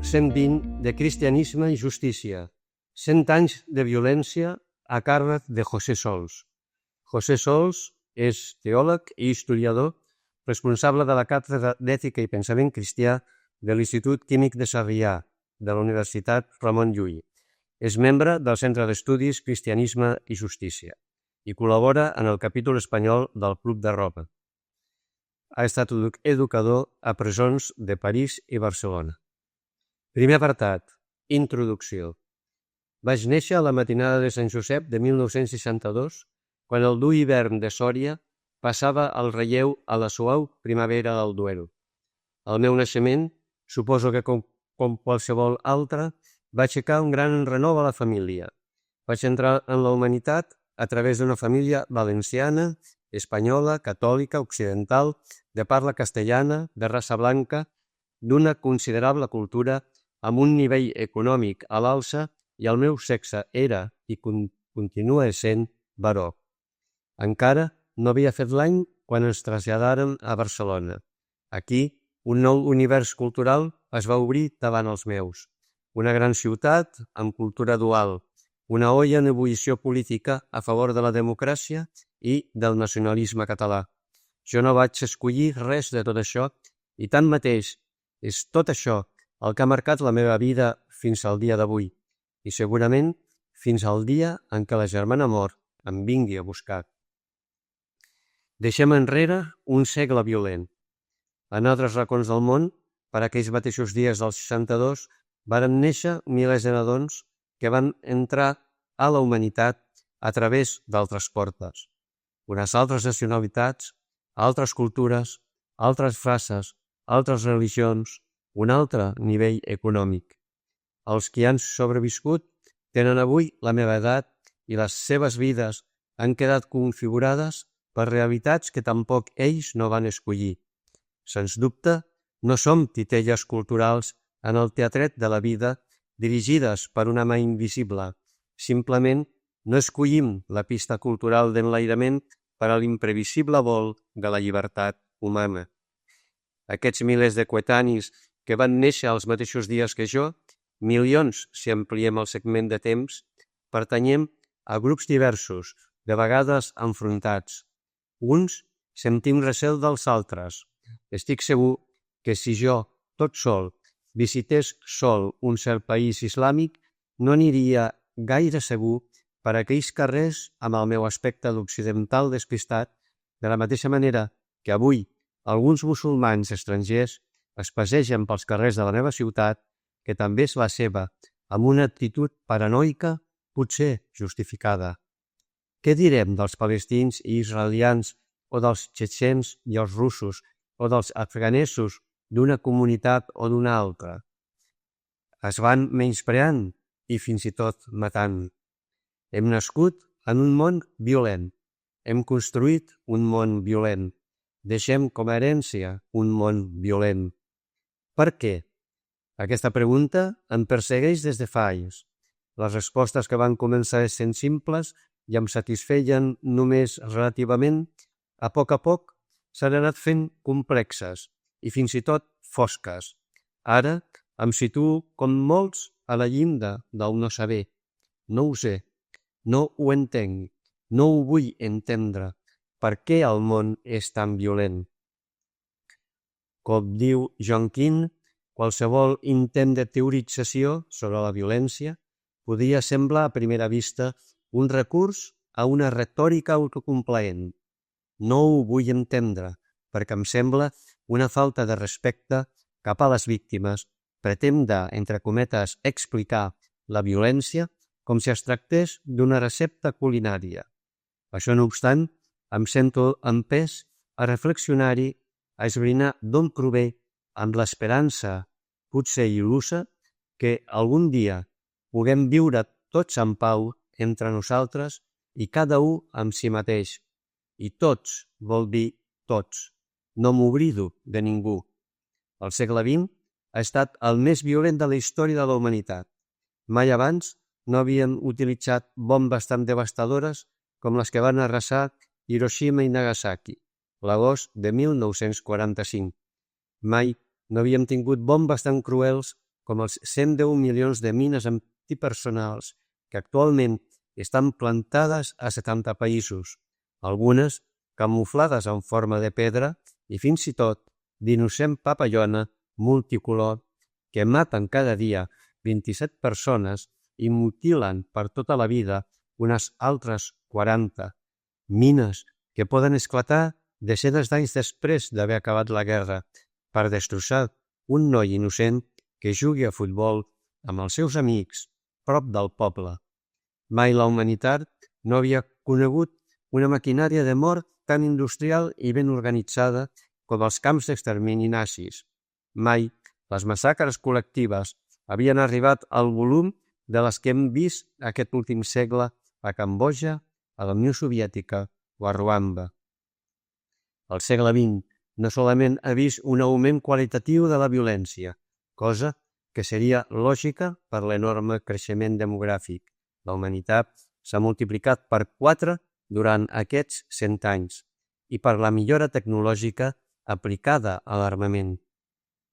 120 de Cristianisme i Justícia, 100 anys de violència a càrrec de José Sols. José Sols és teòleg i historiador, responsable de la Càtedra d'Ètica i Pensament Cristià de l'Institut Químic de Sarrià, de la Universitat Ramon Llull. És membre del Centre d'Estudis Cristianisme i Justícia i col·labora en el capítol espanyol del Club de Roma. Ha estat educador a presons de París i Barcelona. Primer apartat, introducció. Vaig néixer a la matinada de Sant Josep de 1962, quan el dur hivern de Sòria passava el relleu a la suau primavera del Duero. El meu naixement, suposo que com qualsevol altre, va aixecar un gran renou a la família. Vaig entrar en la humanitat a través d'una família valenciana, espanyola, catòlica, occidental, de parla castellana, de raça blanca, d'una considerable cultura, amb un nivell econòmic a l'alça, i el meu sexe era i continua essent baró. Encara no havia fet l'any quan ens traslladàrem a Barcelona. Aquí, un nou univers cultural es va obrir davant els meus. Una gran ciutat amb cultura dual, una olla en ebullició política a favor de la democràcia i del nacionalisme català. Jo no vaig escollir res de tot això i tanmateix és tot això el que ha marcat la meva vida fins al dia d'avui i segurament fins al dia en què la germana mort em vingui a buscar. Deixem enrere un segle violent. En altres racons del món, per aquells mateixos dies del 62, varen néixer milers de nadons que van entrar a la humanitat a través d'altres portes. Unes altres nacionalitats, altres cultures, altres races, altres religions, un altre nivell econòmic. Els que han sobreviscut tenen avui la meva edat i les seves vides han quedat configurades per realitats que tampoc ells no van escollir. Sens dubte, no som titelles culturals en el teatret de la vida dirigides per una mà invisible. Simplement no escollim la pista cultural d'enlairament per a l'imprevisible vol de la llibertat humana. Aquests milers de coetanis que van néixer els mateixos dies que jo, milions si ampliem el segment de temps, pertanyem a grups diversos, de vegades enfrontats. Uns sentim recel dels altres. Estic segur que si jo, tot sol, visités sol un cert país islàmic, no aniria gaire segur per aquells carrers amb el meu aspecte d'occidental despistat, de la mateixa manera que avui alguns musulmans estrangers es passegen pels carrers de la meva ciutat, que també és la seva, amb una actitud paranoica, potser justificada. Què direm dels palestins i israelians, o dels txetxens i els russos, o dels afganesos d'una comunitat o d'una altra? Es van menyspreant i fins i tot matant. Hem nascut en un món violent. Hem construït un món violent. Deixem com a herència un món violent. Per què? Aquesta pregunta em persegueix des de fa anys. Les respostes que van començar sent simples i em satisfeien només relativament, a poc s'han anat fent complexes i fins i tot fosques. Ara em situo com molts a la llinda del no saber. No ho sé, no ho entenc, no ho vull entendre. Per què el món és tan violent? Com diu John Keane, qualsevol intent de teorització sobre la violència podria semblar a primera vista un recurs a una retòrica autocomplaent. No ho vull entendre, perquè em sembla una falta de respecte cap a les víctimes pretendre, entre cometes, explicar la violència com si es tractés d'una recepta culinària. Això no obstant, em sento empès a reflexionar-hi, a esbrinar d'on prové, amb l'esperança, potser il·lusa, que algun dia puguem viure tots en pau entre nosaltres i cada un amb si mateix. I tots vol dir tots. No m'oblido de ningú. El segle XX ha estat el més violent de la història de la humanitat. Mai abans no havíem utilitzat bombes tan devastadores com les que van arrasar Hiroshima i Nagasaki, l'agost de 1945. Mai no havíem tingut bombes tan cruels com els 110 milions de mines antipersonals que actualment estan plantades a 70 països, algunes camuflades en forma de pedra i fins i tot d'innocent papallona multicolor que maten cada dia 27 persones i mutilen per tota la vida unes altres 40. Mines que poden esclatar desenes d'anys després d'haver acabat la guerra per destrossar un noi innocent que jugui a futbol amb els seus amics prop del poble. Mai la humanitat no havia conegut una maquinària de mort tan industrial i ben organitzada com els camps d'extermini nazis. Mai les massacres col·lectives havien arribat al volum de les que hem vist aquest últim segle a Cambodja, a la Unió Soviètica o a Ruanda. El segle XX no solament ha vist un augment qualitatiu de la violència, cosa que seria lògica per l'enorme creixement demogràfic. La humanitat s'ha multiplicat per 4 durant aquests 100 anys i per la millora tecnològica aplicada a l'armament.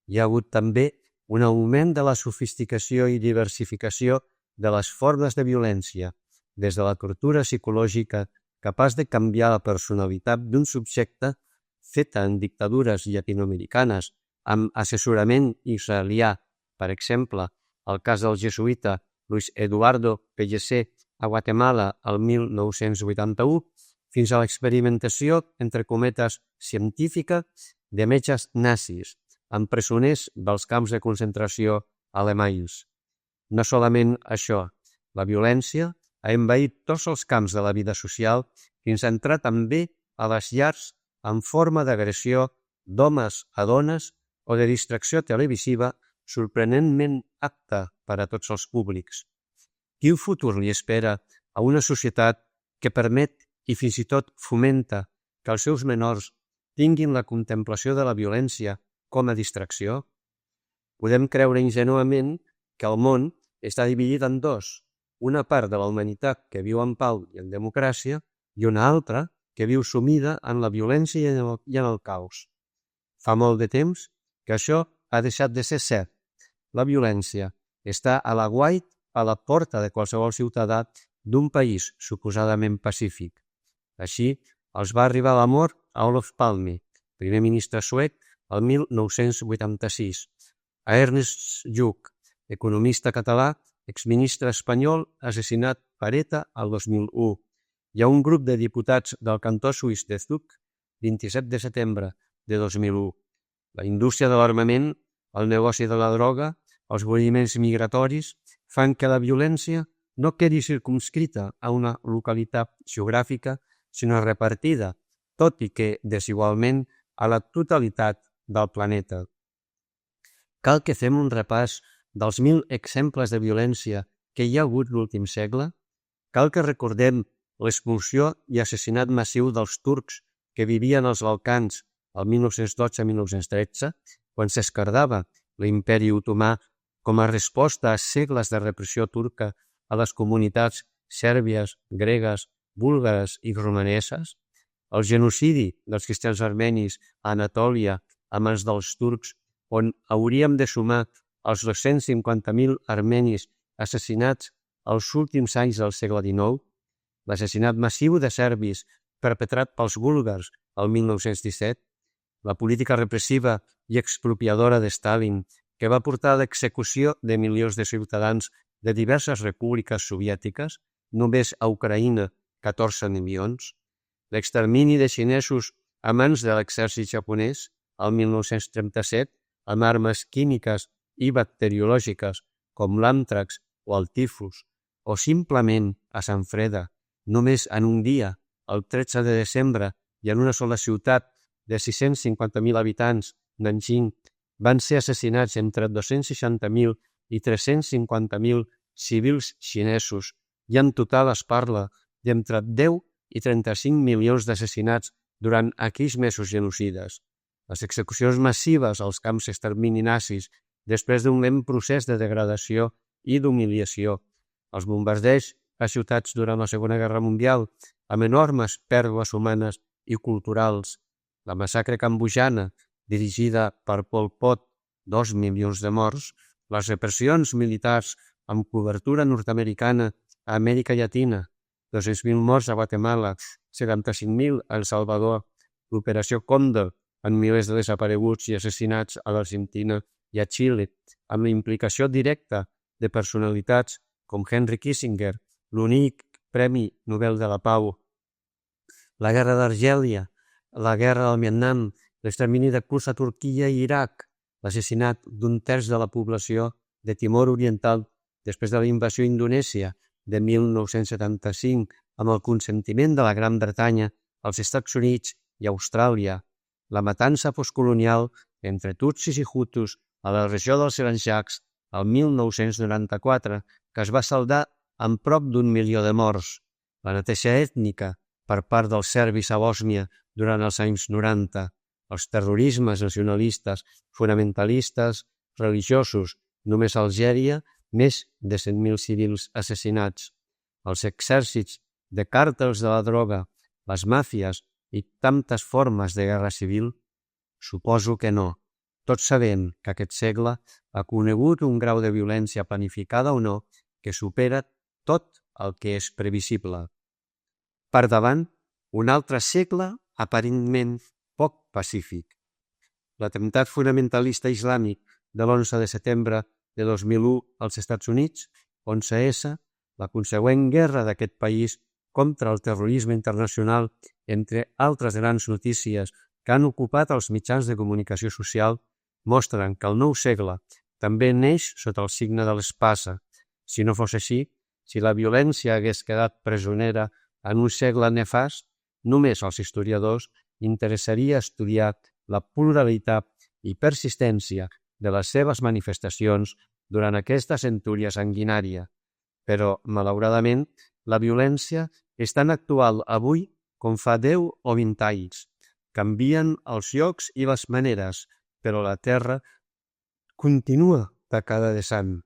Hi ha hagut també un augment de la sofisticació i diversificació de les formes de violència, des de la tortura psicològica capaç de canviar la personalitat d'un subjecte feta en dictadures llatinoamericanes amb assessorament israelià, per exemple, el cas del jesuïta Luis Eduardo Pellicer a Guatemala el 1981, fins a l'experimentació, entre cometes, científica de metges nazis amb presoners dels camps de concentració alemanys. No solament això, la violència ha envaït tots els camps de la vida social fins a entrar també a les llars en forma d'agressió d'homes a dones o de distracció televisiva sorprenentment apta per a tots els públics. Quin futur li espera a una societat que permet i fins i tot fomenta que els seus menors tinguin la contemplació de la violència com a distracció? Podem creure ingenuament que el món està dividit en dos, una part de la humanitat que viu en pau i en democràcia i una altra que viu sumida en la violència i en el caos. Fa molt de temps que això ha deixat de ser cert. La violència està a l'aguait a la porta de qualsevol ciutadà d'un país suposadament pacífic. Així, els va arribar la mort a Olof Palme, primer ministre suec, el 1986, a Ernest Lluch, economista català, exministre espanyol, assassinat per ETA el 2001, i a un grup de diputats del cantó suís de Zug, 27 de setembre de 2001. La indústria de l'armament, el negoci de la droga, els moviments migratoris fan que la violència no quedi circumscrita a una localitat geogràfica, sinó repartida, tot i que desigualment, a la totalitat del planeta. Cal que fem un repàs dels 1.000 exemples de violència que hi ha hagut l'últim segle? Cal que recordem l'expulsió i assassinat massiu dels turcs que vivien als Balcans el 1912-1913, quan s'esquerdava l'imperi otomà com a resposta a segles de repressió turca a les comunitats sèrbies, gregues, búlgares i romaneses, el genocidi dels cristians armenis a Anatòlia a mans dels turcs, on hauríem de sumar els 250.000 armenis assassinats els últims anys del segle XIX, l'assassinat massiu de serbis perpetrat pels búlgars el 1917, la política repressiva i expropiadora de Stalin, que va portar a l'execució de milions de ciutadans de diverses repúbliques soviètiques, només a Ucraïna 14 milions, l'extermini de xinesos a mans de l'exèrcit japonès el 1937 amb armes químiques i bacteriològiques com l'àntrax o el tifus, o simplement a Sant Freda, només en un dia, el 13 de desembre, i en una sola ciutat de 650.000 habitants, Nanjing, van ser assassinats entre 260.000 i 350.000 civils xinesos, i en total es parla d'entre 10 i 35 milions d'assassinats durant aquells mesos genocides. Les execucions massives als camps d'extermini nazis després d'un lent procés de degradació i d'humiliació, els bombardeigs a ciutats durant la Segona Guerra Mundial amb enormes pèrdues humanes i culturals, la massacre cambodjana dirigida per Pol Pot, 2 milions de morts, les repressions militars amb cobertura nord-americana a Amèrica Llatina, 200.000 morts a Guatemala, 75.000 a El Salvador, l'operació Còndor, amb milers de desapareguts i assassinats a l'Argentina i a Xile, amb la implicació directa de personalitats com Henry Kissinger, l'únic Premi Nobel de la Pau, la guerra d'Argèlia, la guerra del Vietnam, l'extermini de Kurds a Turquia i Iraq, l'assassinat d'un terç de la població de Timor Oriental després de la invasió a Indonèsia de 1975 amb el consentiment de la Gran Bretanya, els Estats Units i Austràlia, la matança postcolonial entre tutsis i hutus a la regió dels Granjaks el 1994, que es va saldar amb prop d'1 milió de morts, la neteja ètnica per part dels serbis a Bòsnia durant els anys 90, els terrorismes nacionalistes, fonamentalistes, religiosos, només a Algèria més de 100.000 civils assassinats, els exèrcits de càrtels de la droga, les màfies i tantes formes de guerra civil? Suposo que no. Tots sabem que aquest segle ha conegut un grau de violència planificada o no que supera tot el que és previsible. Per davant, un altre segle aparentment poc pacífic. L'atemptat fonamentalista islàmic de l'11 de setembre de 2001 als Estats Units, 11S, la consegüent guerra d'aquest país contra el terrorisme internacional, entre altres grans notícies que han ocupat els mitjans de comunicació social, mostren que el nou segle també neix sota el signe de l'espasa. Si no fos així, si la violència hagués quedat presonera en un segle nefast, només als historiadors interessaria estudiar la pluralitat i persistència de les seves manifestacions durant aquesta centúria sanguinària. Però, malauradament, la violència és tan actual avui com fa 10 o 20 anys. Canvien els llocs i les maneres, però la terra continua tacada de sang.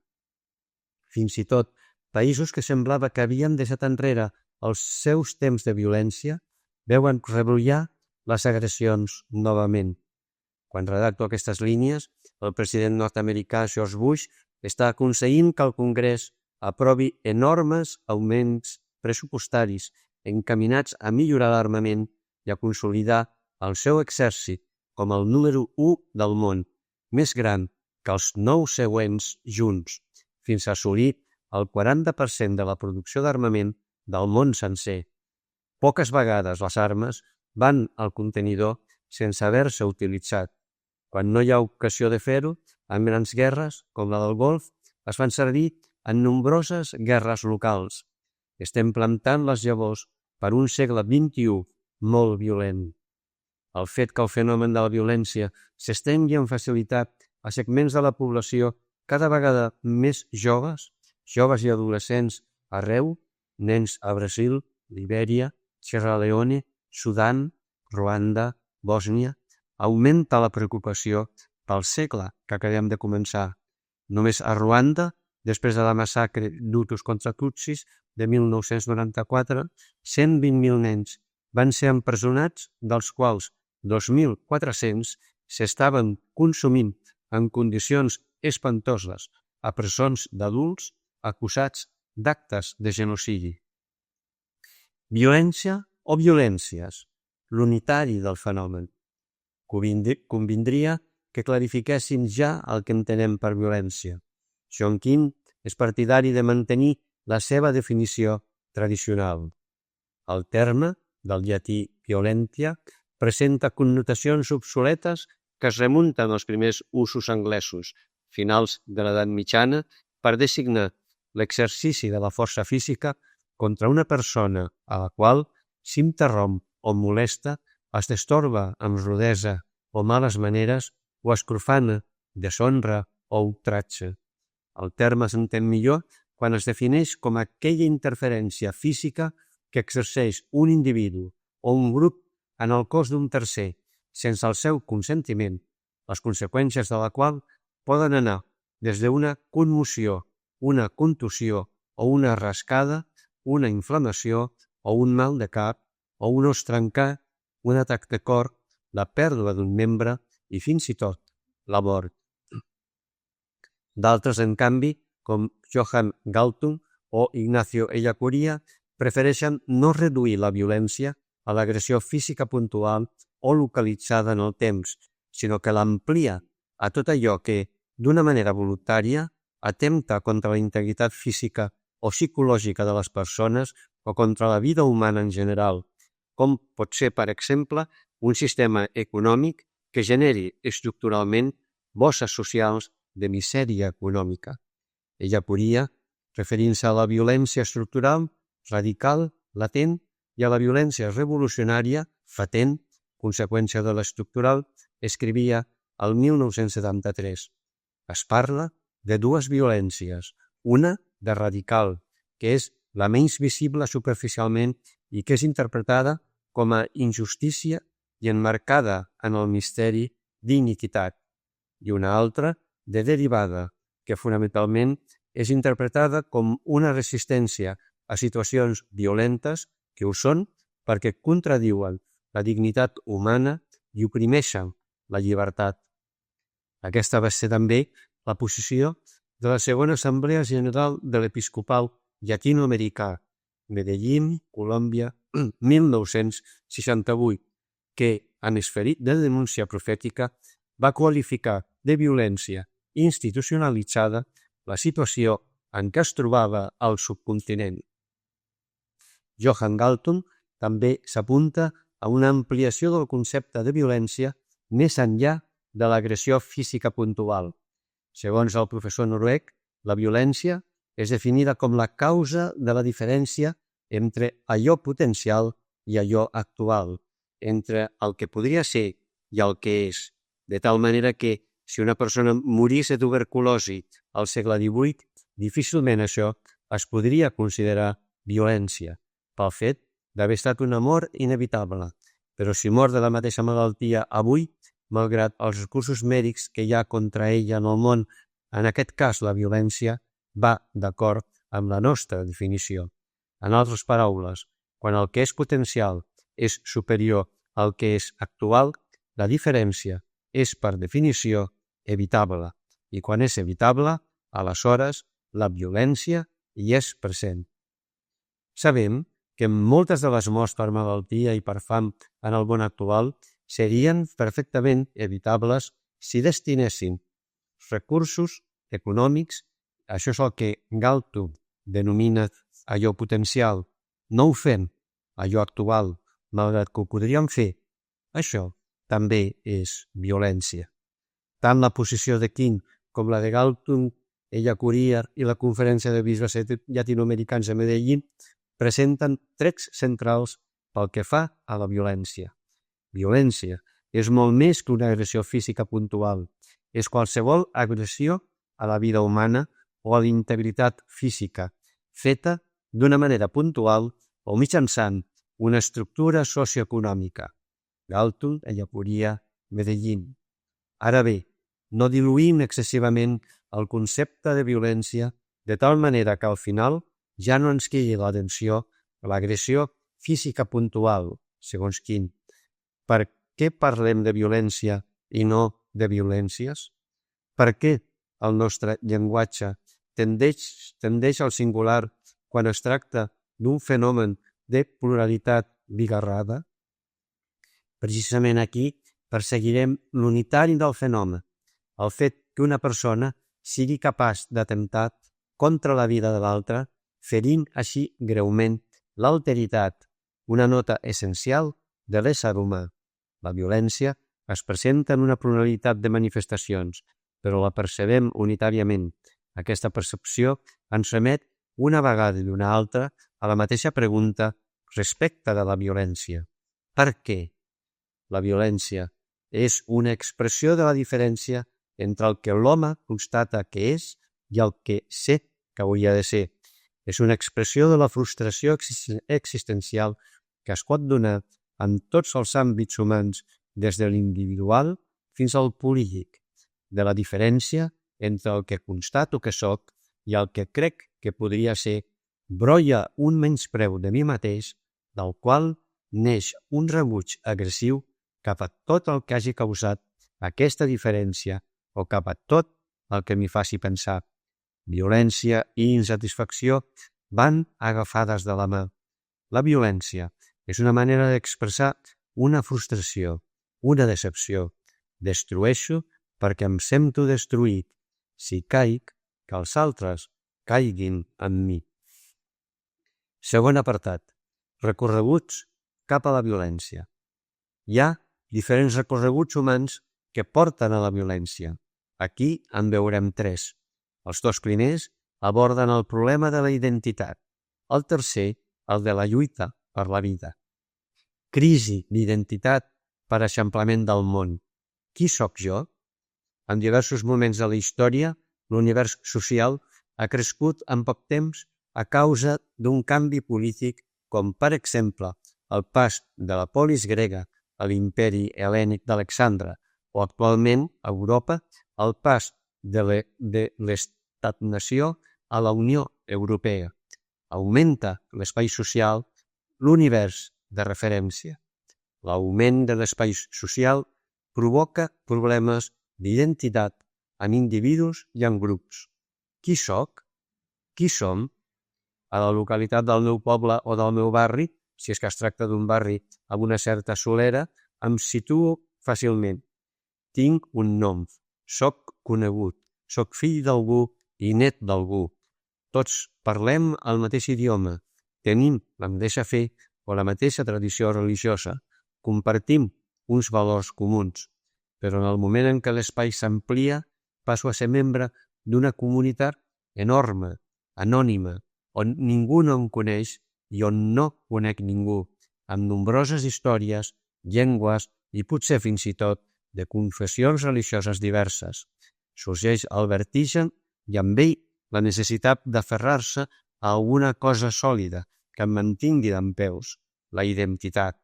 Fins i tot, països que semblava que havien deixat enrere els seus temps de violència veuen rebrollar les agressions novament. Quan redacto aquestes línies, el president nord-americà George Bush està aconseguint que el Congrés aprovi enormes augments pressupostaris encaminats a millorar l'armament i a consolidar el seu exèrcit com el número 1 del món, més gran que els 9 següents junts, fins a assolir el 40% de la producció d'armament del món sencer. Poques vegades les armes van al contenidor sense haver-se utilitzat. Quan no hi ha ocasió de fer-ho, en grans guerres, com la del Golf, es fan servir en nombroses guerres locals. Estem plantant les llavors per un segle XXI molt violent. El fet que el fenomen de la violència s'estengui amb facilitat a segments de la població cada vegada més joves i adolescents arreu, nens a Brasil, Libèria, Sierra Leone, Sudan, Ruanda, Bòsnia, augmenta la preocupació pel segle que acabem de començar. Només a Ruanda, després de la massacre d'Hutus contra Tutsis de 1994, 120.000 nens van ser empresonats, dels quals 2.400 s'estaven consumint en condicions espantoses a presons d'adults acusats d'actes de genocidi. Violència o violències? L'unitari del fenomen. Convindria que clarifiquessin ja el que entenem per violència. John King és partidari de mantenir la seva definició tradicional. El terme, del llatí violentia, presenta connotacions obsoletes que es remunten als primers usos anglesos, finals de l'edat mitjana, per designar l'exercici de la força física contra una persona a la qual s'interromp o molesta, es destorba amb rudesa o males maneres o es profana, deshonra o ultratge. El terme s'entén millor quan es defineix com aquella interferència física que exerceix un individu o un grup en el cos d'un tercer, sense el seu consentiment, les conseqüències de la qual poden anar des d'una commoció, una contusió o una rascada, una inflamació o un mal de cap o un os trencat, un atac de cor, la pèrdua d'un membre i fins i tot la mort. D'altres, en canvi, com Johann Galtung o Ignacio Ellacuría, prefereixen no reduir la violència a l'agressió física puntual o localitzada en el temps, sinó que l'amplia a tot allò que, d'una manera voluntària, atempta contra la integritat física o psicològica de les persones o contra la vida humana en general, com pot ser, per exemple, un sistema econòmic que generi estructuralment bosses socials de misèria econòmica. Ellacuría, referint-se a la violència estructural, radical, latent, i a la violència revolucionària, fatent, conseqüència de l'estructural, escrivia el 1973. Es parla de dues violències, una de radical, que és la menys visible superficialment i que és interpretada com a injustícia i emmarcada en el misteri d'iniquitat, i una altra de derivada, que fonamentalment és interpretada com una resistència a situacions violentes que ho són perquè contradiuen la dignitat humana i oprimeixen la llibertat. Aquesta va ser també la posició de la segona Assemblea General de l'Episcopal Llatinoamericà, Medellín, Colòmbia, 1968, que, en esperit de denúncia profètica, va qualificar de violència institucionalitzada la situació en què es trobava el subcontinent. Johann Galtung també s'apunta a una ampliació del concepte de violència més enllà de l'agressió física puntual. Segons el professor noruec, la violència és definida com la causa de la diferència entre allò potencial i allò actual, entre el que podria ser i el que és, de tal manera que, si una persona morís de tuberculosi al segle XVIII, difícilment això es podria considerar violència, pel fet d'haver estat una mort inevitable. Però si mor de la mateixa malaltia avui, malgrat els recursos mèdics que hi ha contra ella en el món, en aquest cas la violència va d'acord amb la nostra definició. En altres paraules, quan el que és potencial és superior al que és actual, la diferència és, per definició, evitable, i quan és evitable, aleshores la violència hi és present. Sabem que moltes de les morts per malaltia i per fam en el món actual serien perfectament evitables si destinessin recursos econòmics, això és el que Galtung denomina allò potencial, no ho fem, allò actual, malgrat que ho podríem fer. Això també és violència. Tant la posició de King com la de Galtung, Ellacuría i la Conferència de Bisbes Llatinoamericans a Medellín presenten trets centrals pel que fa a la violència. Violència és molt més que una agressió física puntual. És qualsevol agressió a la vida humana o a la integritat física, feta d'una manera puntual o mitjançant una estructura socioeconòmica. Galtung, Ellacuría, Medellín. Ara bé, no diluïm excessivament el concepte de violència de tal manera que al final ja no ens quedi l'atenció a l'agressió física puntual, segons King. Per què parlem de violència i no de violències? Per què el nostre llenguatge tendeix al singular quan es tracta d'un fenomen de pluralitat bigarrada? Precisament aquí perseguirem l'unitari del fenomen, el fet que una persona sigui capaç d'atemptar contra la vida de l'altre, ferint així greument l'alteritat, una nota essencial de l'ésser humà. La violència es presenta en una pluralitat de manifestacions, però la percebem unitàriament. Aquesta percepció ens remet una vegada i una altra a la mateixa pregunta respecte de la violència. Per què? La violència és una expressió de la diferència entre el que l'home constata que és i el que sé que hauria de ser. És una expressió de la frustració existencial que es pot donar en tots els àmbits humans, des de l'individual fins al polític, de la diferència entre el que constato que sóc i el que crec que podria ser, brolla un menyspreu de mi mateix, del qual neix un rebuig agressiu cap a tot el que hagi causat aquesta diferència o cap a tot el que m'hi faci pensar. Violència i insatisfacció van agafades de la mà. La violència és una manera d'expressar una frustració, una decepció. Destrueixo perquè em sento destruït. Si caic, que els altres caiguin en mi. Segon apartat. Recorreguts cap a la violència. Hi ha diferents recorreguts humans que porten a la violència. Aquí en veurem 3. Els 2 primers aborden el problema de la identitat. El tercer, el de la lluita per la vida. Crisi d'identitat per eixamplament del món. Qui sóc jo? En diversos moments de la història, l'univers social ha crescut en poc temps a causa d'un canvi polític com, per exemple, el pas de la polis grega a l'imperi hel·lènic d'Alexandre o actualment a Europa el pas de l'estat-nació a la Unió Europea. Augmenta l'espai social, l'univers de referència. L'augment de l'espai social provoca problemes d'identitat en individus i en grups. Qui sóc? Qui som? A la localitat del meu poble o del meu barri, si és que es tracta d'un barri amb una certa solera, em situo fàcilment. Tinc un nom, soc conegut, soc fill d'algú i net d'algú. Tots parlem el mateix idioma, tenim la mateixa fe o la mateixa tradició religiosa, compartim uns valors comuns, però en el moment en què l'espai s'amplia, passo a ser membre d'una comunitat enorme, anònima, on ningú no em coneix i on no conec ningú, amb nombroses històries, llengües i potser fins i tot de confessions religioses diverses. Sorgeix el vertigen i amb ell la necessitat d'aferrar-se a alguna cosa sòlida que em mantingui dempeus, la identitat.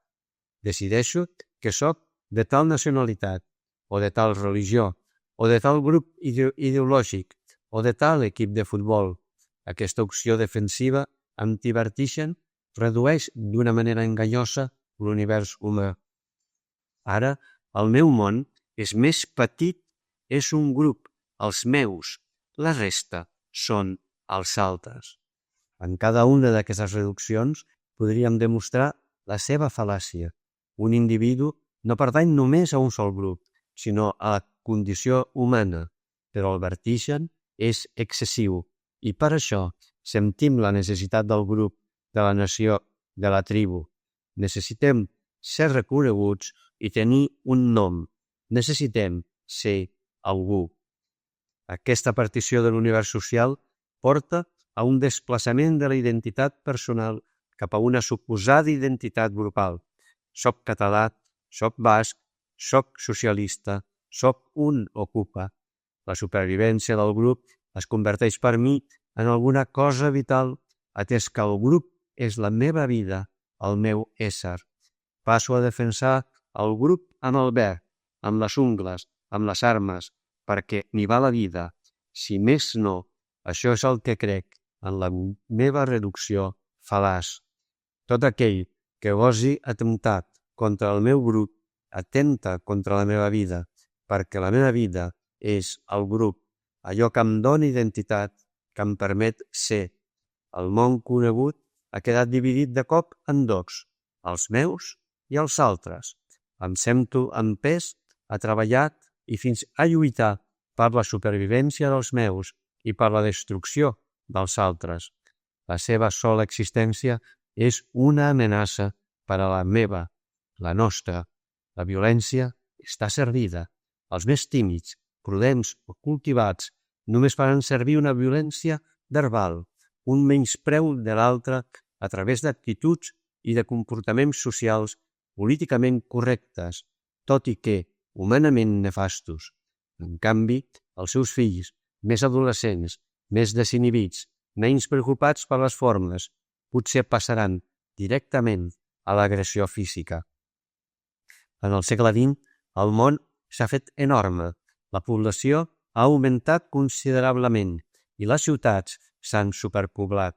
Decideixo que sóc de tal nacionalitat, o de tal religió, o de tal grup ideològic, o de tal equip de futbol. Aquesta opció defensiva antivertigen redueix d'una manera enganyosa l'univers humà. Ara, el meu món és més petit, és un grup, els meus, la resta són els altres. En cada una d'aquestes reduccions podríem demostrar la seva fal·làcia. Un individu no pertany només a un sol grup, sinó a la condició humana, però el vertigen és excessiu i per això sentim la necessitat del grup, de la nació, de la tribu. Necessitem ser reconeguts i tenir un nom. Necessitem ser algú. Aquesta partició de l'univers social porta a un desplaçament de la identitat personal cap a una suposada identitat grupal. Soc català, soc basc, soc socialista, soc un ocupa. La supervivència del grup es converteix per mi en alguna cosa vital, atès que el grup és la meva vida, el meu ésser. Passo a defensar el grup amb el verb, amb les ungles, amb les armes, perquè n'hi va la vida. Si més no, això és el que crec en la meva reducció fal·laç. Tot aquell que gosi atemptat contra el meu grup atempta contra la meva vida, perquè la meva vida és el grup, allò que em dóna identitat, que em permet ser. El món conegut ha quedat dividit de cop en dos, els meus i els altres. Em sento empès a treballar i fins a lluitar per la supervivència dels meus i per la destrucció dels altres. La seva sola existència és una amenaça per a la meva, la nostra. La violència està servida. Els més tímids, prudents o cultivats només faran servir una violència verbal, un menyspreu de l'altre a través d'actituds i de comportaments socials políticament correctes, tot i que humanament nefastos. En canvi, els seus fills, més adolescents, més desinhibits, menys preocupats per les formes, potser passaran directament a l'agressió física. En el segle XX, el món s'ha fet enorme. La població ha augmentat considerablement i les ciutats s'han superpoblat.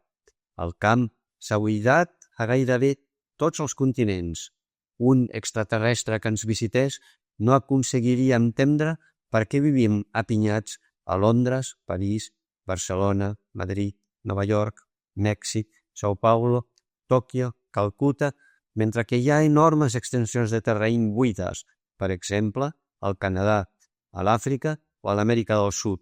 El camp s'ha buidat a gairebé tots els continents. Un extraterrestre que ens visités no aconseguiria entendre per què vivim apinyats a Londres, París, Barcelona, Madrid, Nova York, Mèxic, São Paulo, Tòquio, Calcuta, mentre que hi ha enormes extensions de terreny buides, per exemple, al Canadà, a l'Àfrica o a l'Amèrica del Sud.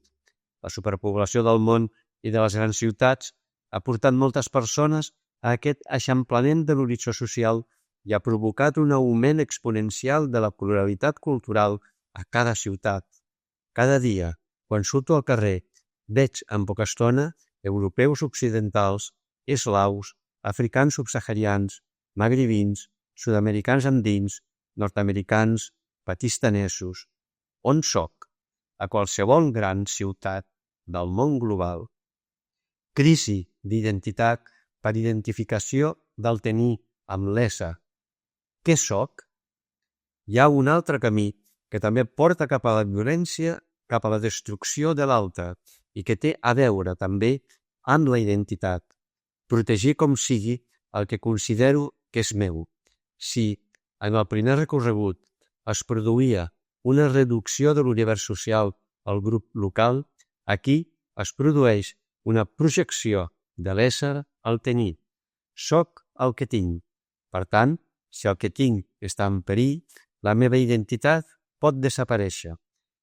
La superpoblació del món i de les grans ciutats ha portat moltes persones a aquest eixamplament de l'horitzó social i ha provocat un augment exponencial de la pluralitat cultural a cada ciutat. Cada dia, quan surto al carrer, veig en poca estona europeus occidentals, eslaus, africans subsaharians, magribins, sud-americans andins, nord-americans, pakistanesos. On soc? A qualsevol gran ciutat del món global. Crisi d'identitat per identificació del tenir amb l'ésser. Què soc? Hi ha un altre camí que també porta cap a la violència, cap a la destrucció de l'altre i que té a veure també amb la identitat. Protegir com sigui el que considero que és meu. Si en el primer recorregut es produïa una reducció de l'univers social al grup local, aquí es produeix una projecció de l'ésser al tenir. Soc el que tinc. Per tant, si el que tinc està en perill, la meva identitat pot desaparèixer.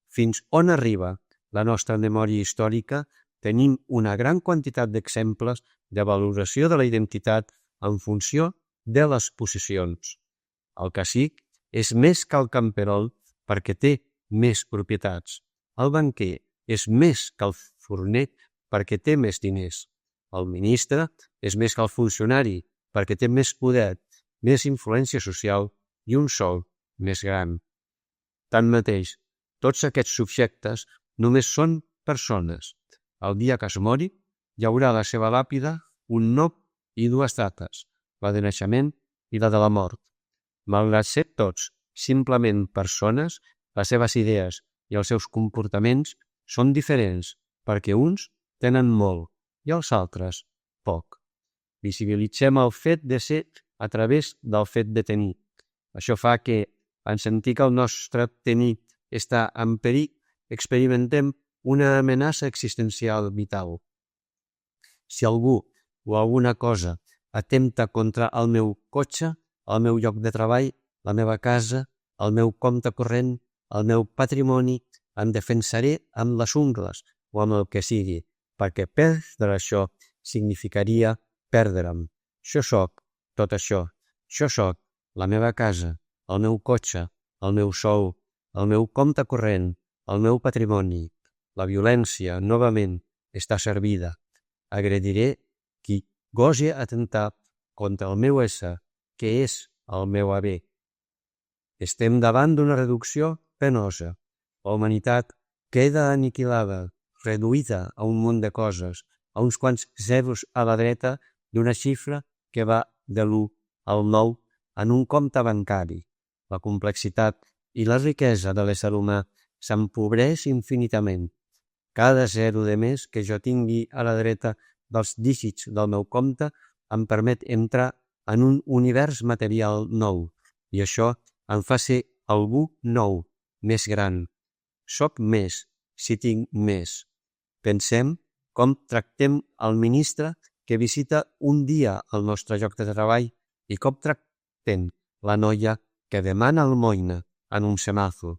Fins on arriba la nostra memòria històrica, tenim una gran quantitat d'exemples de valoració de la identitat en funció de les possessions. El cacic és més que el camperol perquè té més propietats. El banquer és més que el forner perquè té més diners. El ministre és més que el funcionari perquè té més poder, més influència social i un sou més gran. Tanmateix, tots aquests subjectes només són persones. El dia que es mori, hi haurà a la seva làpida un nom i dues dates, la de naixement i la de la mort. Malgrat ser tots simplement persones, les seves idees i els seus comportaments són diferents perquè uns tenen molt i els altres poc. Visibilitzem el fet de ser a través del fet de tenir. Això fa que, en sentir que el nostre tenir està en perill, experimentem una amenaça existencial vital. Si algú o alguna cosa atempta contra el meu cotxe, el meu lloc de treball, la meva casa, el meu compte corrent, el meu patrimoni, em defensaré amb les ungles o amb el que sigui, perquè perdre això significaria perdre'm. Jo soc tot això. Jo soc la meva casa, el meu cotxe, el meu sou, el meu compte corrent, el meu patrimoni. La violència, novament, està servida. Agrediré qui gosi atemptar contra el meu ésser, que és el meu haver. Estem davant d'una reducció penosa. La humanitat queda aniquilada, reduïda a un munt de coses, a uns quants zeros a la dreta d'una xifra que va de l'1 al 9 en un compte bancari. La complexitat i la riquesa de l'ésser humà s'empobreix infinitament. Cada zero de més que jo tingui a la dreta dels dígits del meu compte em permet entrar en un univers material nou, i això em fa ser algú nou, més gran. Soc més si tinc més. Pensem com tractem el ministre que visita un dia al nostre lloc de treball i com tractem la noia que demana almoina en un semàfor.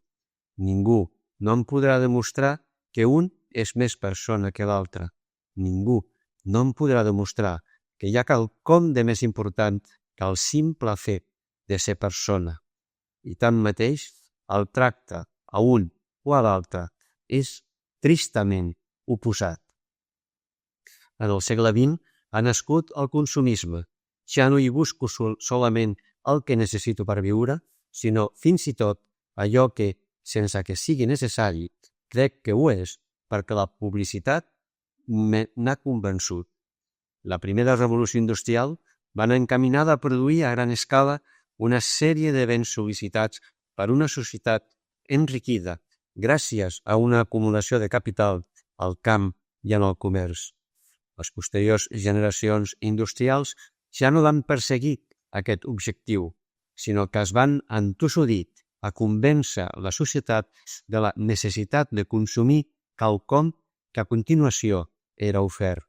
Ningú no em podrà demostrar que un és més persona que l'altre. Ningú no em podrà demostrar que hi ha quelcom de més important que el simple fet de ser persona. I tanmateix, el tracte a un o a l'altre és tristament oposat. En el segle XX ha nascut el consumisme. Ja no hi busco solament el que necessito per viure, sinó fins i tot allò que, sense que sigui necessari, crec que ho és perquè la publicitat n'ha convençut. La primera revolució industrial va anar encaminada a produir a gran escala una sèrie de béns sol·licitats per una societat enriquida gràcies a una acumulació de capital al camp i en el comerç. Les posteriors generacions industrials ja no van perseguir aquest objectiu, sinó que es van entossudir a convèncer la societat de la necessitat de consumir quelcom que a continuació era ofert.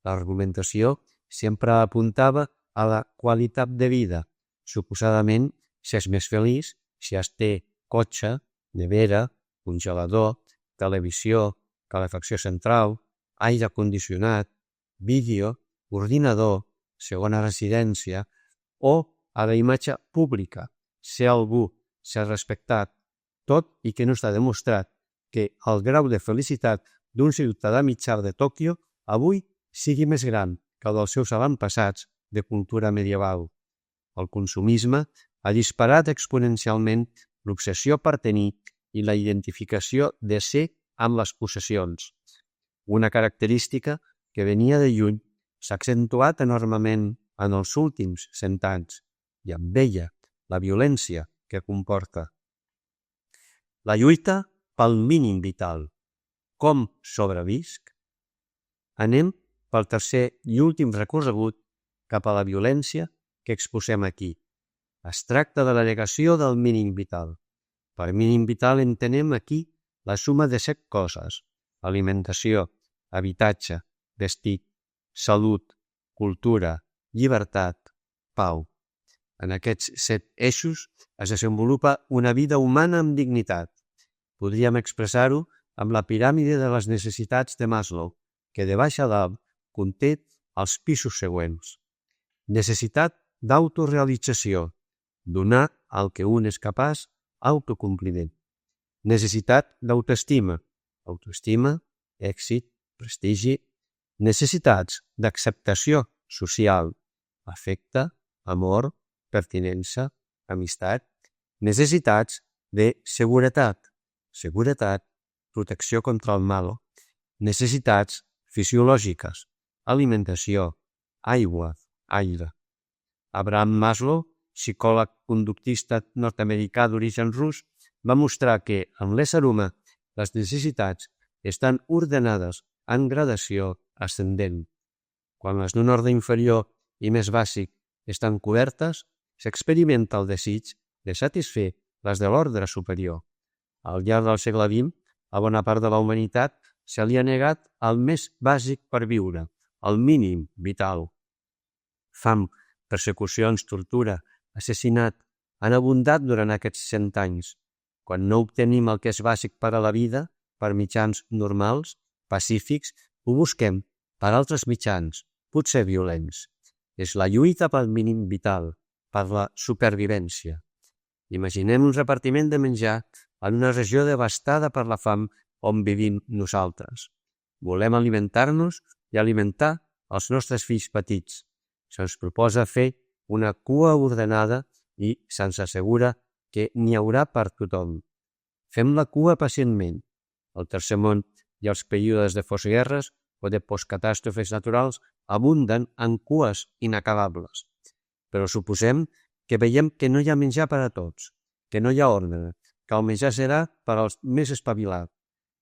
L'argumentació sempre apuntava a la qualitat de vida. Suposadament, s'és més feliç si es té cotxe, nevera, congelador, televisió, calefacció central, aire condicionat, vídeo, ordinador, segona residència o a la imatge pública, ser algú, ser respectat, tot i que no està demostrat que el grau de felicitat d'un ciutadà mitjà de Tòquio avui sigui més gran que el dels seus avantpassats de cultura medieval. El consumisme ha disparat exponencialment l'obsessió per tenir i la identificació de ser amb les possessions. Una característica que venia de lluny s'ha accentuat enormement en els últims 100 anys i amb ella la violència que comporta. La lluita pel mínim vital. Com sobrevisc? Anem pel tercer i últim recorregut cap a la violència que exposem aquí. Es tracta de la negació del mínim vital. Per mínim vital entenem aquí la suma de 7 coses: alimentació, habitatge, vestit, salut, cultura, llibertat, pau. En aquests 7 eixos es desenvolupa una vida humana amb dignitat. Podríem expressar-ho amb la piràmide de les necessitats de Maslow, que de baix a dalt conté els pisos següents. Necessitat d'autorealització, donar al que un és capaç, autocompliment. Necessitat d'autoestima, autoestima, èxit, prestigi. Necessitats d'acceptació social, afecte, amor, pertinença, amistat. Necessitats de seguretat, protecció contra el mal. Necessitats fisiològiques, alimentació, aigua, aire. Abraham Maslow, psicòleg conductista nord-americà d'origen rus, va mostrar que en l'ésser humà les necessitats estan ordenades en gradació ascendent. Quan les d'un ordre inferior i més bàsic estan cobertes, s'experimenta el desig de satisfer les de l'ordre superior. Al llarg del segle XX, a bona part de la humanitat se li ha negat el més bàsic per viure, el mínim vital. Fam, persecucions, tortura, assassinat han abundat durant aquests 100 anys. Quan no obtenim el que és bàsic per a la vida, per mitjans normals, pacífics, ho busquem per altres mitjans, potser violents. És la lluita pel mínim vital, per la supervivència. Imaginem un repartiment de menjar en una regió devastada per la fam on vivim nosaltres. Volem alimentar-nos i alimentar els nostres fills petits. Se'ns proposa fer una cua ordenada i se'ns assegura que n'hi haurà per tothom. Fem la cua pacientment. Al Tercer Món i els períodes de postguerres o de postcatàstrofes naturals abunden en cues inacabables. Però suposem que veiem que no hi ha menjar per a tots, que no hi ha ordre, que el menjar serà per als més espavilats.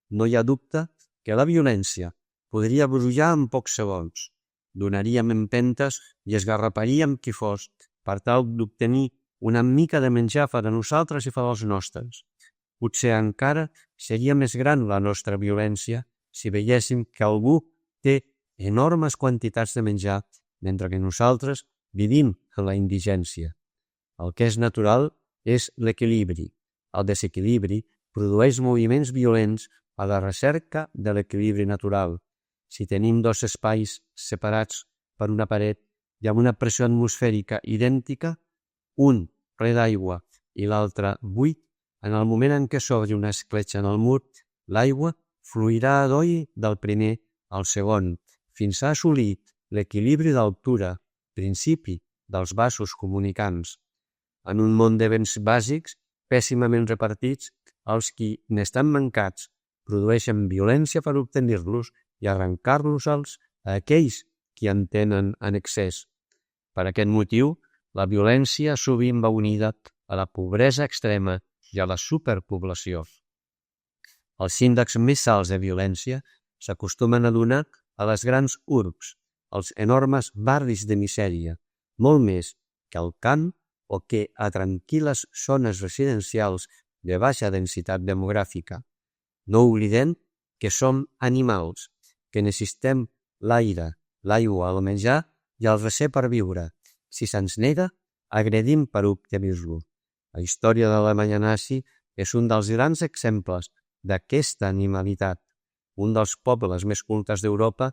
No hi ha dubte que la violència podria brollar en pocs segons. Donaríem empentes i esgarraparíem qui fos per tal d'obtenir una mica de menjar per a nosaltres i per als nostres. Potser encara seria més gran la nostra violència si veiéssim que algú té enormes quantitats de menjar mentre que nosaltres vivim en la indigència. El que és natural és l'equilibri. El desequilibri produeix moviments violents a la recerca de l'equilibri natural. Si tenim 2 espais separats per una paret i amb una pressió atmosfèrica idèntica, un ple d'aigua i l'altre buit, en el moment en què s'obri una escletxa en el mur, l'aigua fluirà a doll del primer al segon, fins a assolir l'equilibri d'altura, principi dels vasos comunicants. En un món de béns bàsics, pèssimament repartits, els qui n'estan mancats produeixen violència per obtenir-los i arrencar-los-els a aquells qui en tenen en excés. Per aquest motiu, la violència sovint va unida a la pobresa extrema i a la superpoblació. Els índexs més alts de violència s'acostumen a donar a les grans urbs, als enormes barris de misèria, molt més que al camp o que a tranquil·les zones residencials de baixa densitat demogràfica. No oblidem que som animals, que necessitem l'aire, l'aigua, el menjar i el recer per viure. Si se'ns nega, agredim per obtenir-lo. La història de l'Alemanya nazi és un dels grans exemples d'aquesta animalitat. Un dels pobles més cultes d'Europa,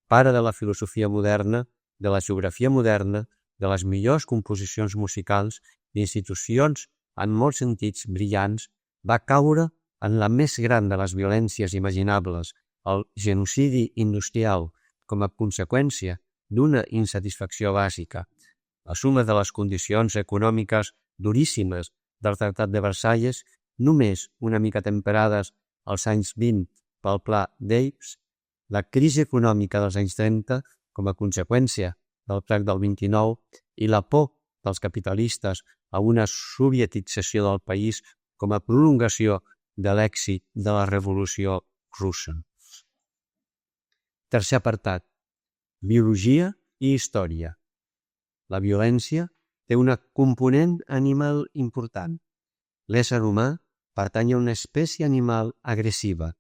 pare de la filosofia moderna, de la geografia moderna, de les millors composicions musicals, d'institucions en molts sentits brillants, va caure en la més gran de les violències imaginables, el genocidi industrial, com a conseqüència d'una insatisfacció bàsica. La suma de les condicions econòmiques duríssimes del Tractat de Versalles, només una mica temperades als anys 20 pel Pla d'Eyps, la crisi econòmica dels anys 30 com a conseqüència del plec del 29 i la por dels capitalistes a una sovietització del país com a prolongació de l'èxit de la revolució russa. Tercer apartat. Biologia i història. La violència té una component animal important. L'ésser humà pertany a una espècie animal agressiva.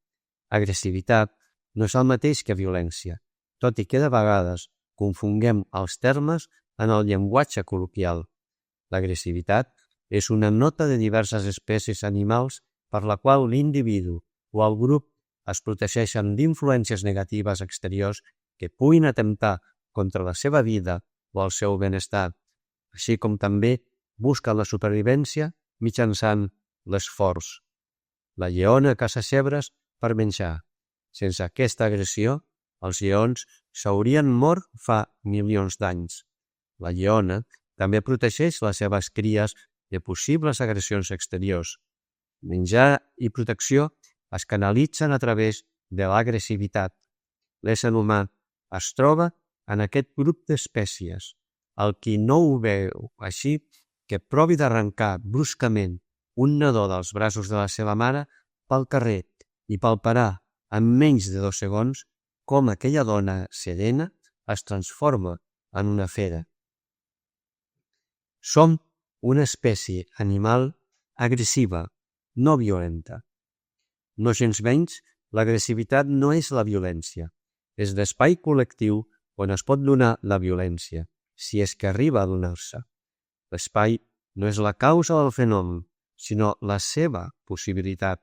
Agressivitat no és el mateix que violència, tot i que de vegades confonguem els termes en el llenguatge col·loquial. L'agressivitat és una nota de diverses espècies animals per la qual l'individu o el grup es protegeixen d'influències negatives exteriors que puguin atemptar contra la seva vida o el seu benestar, així com també busquen la supervivència mitjançant l'esforç. La lleona caça zebres per menjar. Sense aquesta agressió, els lleons s'haurien mort fa milions d'anys. La lleona també protegeix les seves cries de possibles agressions exteriors. Menjar i protecció es canalitzen a través de l'agressivitat. L'ésser humà es troba en aquest grup d'espècies. El qui no ho veu així, que provi d'arrencar bruscament un nadó dels braços de la seva mare pel carrer i palparà en menys de 2 segons com aquella dona serena es transforma en una fera. Som una espècie animal agressiva, no violenta. No gens menys, l'agressivitat no és la violència. És l'espai col·lectiu on es pot donar la violència, si és que arriba a donar-se. L'espai no és la causa del fenomen, sinó la seva possibilitat.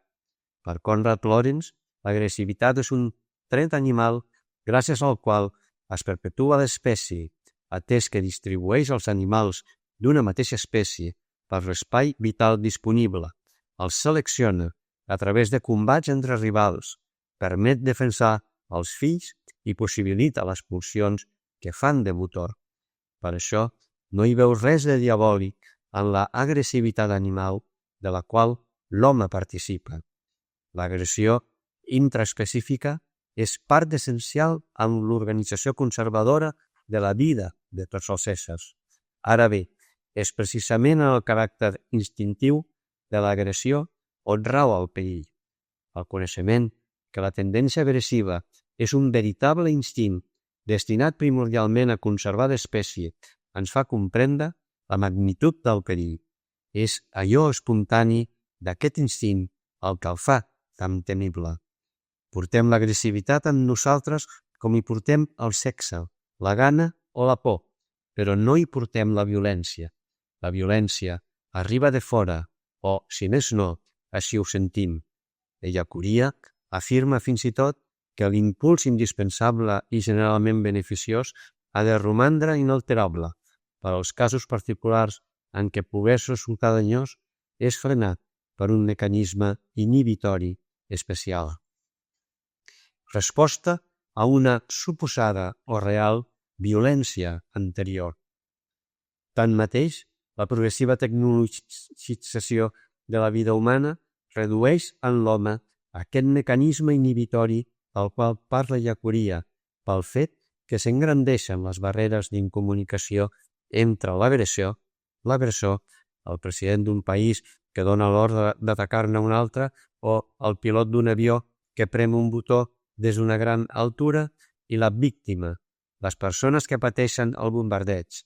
Per Konrad Lorenz, l'agressivitat és un tret animal gràcies al qual es perpetua l'espècie, atès que distribueix els animals d'una mateixa espècie per l'espai vital disponible, els selecciona a través de combats entre rivals, permet defensar els fills i possibilita les pulsions que fan de motor. Per això, no hi veu res de diabòlic en la agressivitat animal de la qual l'home participa. L'agressió intraespecífica és part essencial en l'organització conservadora de la vida de tots els éssers. Ara bé, és precisament en el caràcter instintiu de l'agressió on rau el perill. El coneixement que la tendència agressiva és un veritable instint destinat primordialment a conservar l'espècie ens fa comprendre la magnitud del perill. És allò espontani d'aquest instint el que el fa tan temible. Portem l'agressivitat en nosaltres com hi portem el sexe, la gana o la por, però no hi portem la violència. La violència arriba de fora, o, si més no, així ho sentim. Ellacuria afirma fins i tot que l'impuls indispensable i generalment beneficiós ha de romandre inalterable. Per als casos particulars en què pogués resultar danyós, és frenat per un mecanisme inhibitori especial. Resposta a una suposada o real violència anterior. Tanmateix, la progressiva tecnologització de la vida humana redueix en l'home aquest mecanisme inhibitori del qual parla Ellacuria pel fet que s'engrandeixen les barreres d'incomunicació entre l'agressor, el president d'un país que dona l'ordre d'atacar-ne un altre o el pilot d'un avió que prem un botó des d'una gran altura i la víctima, les persones que pateixen el bombardeig.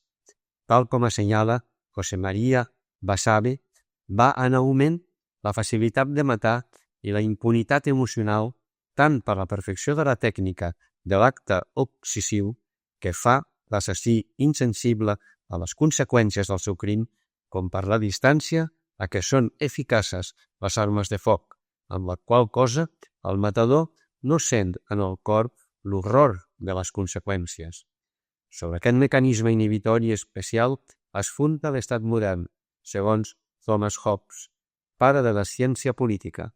Tal com assenyala José María Basabe, va en augment la facilitat de matar i la impunitat emocional tant per la perfecció de la tècnica de l'acte obsessiu que fa l'assassí insensible a les conseqüències del seu crim, com per la distància a què són eficaces les armes de foc, amb la qual cosa el matador no sent en el cor l'horror de les conseqüències. Sobre aquest mecanisme inhibitori especial es funda l'estat modern, segons Thomas Hobbes, pare de la ciència política.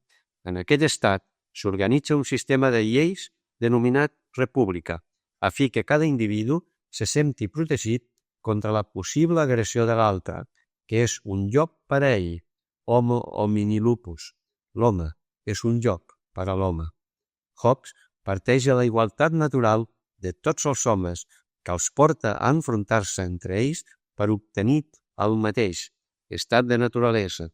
En aquest estat s'organitza un sistema de lleis denominat república, a fi que cada individu se senti protegit contra la possible agressió de l'altre, que és un lloc per a ell, homo homini lupus. L'home és un lloc per a l'home. Hobbes parteix de la igualtat natural de tots els homes que els porta a enfrontar-se entre ells per obtenir el mateix estat de naturalesa.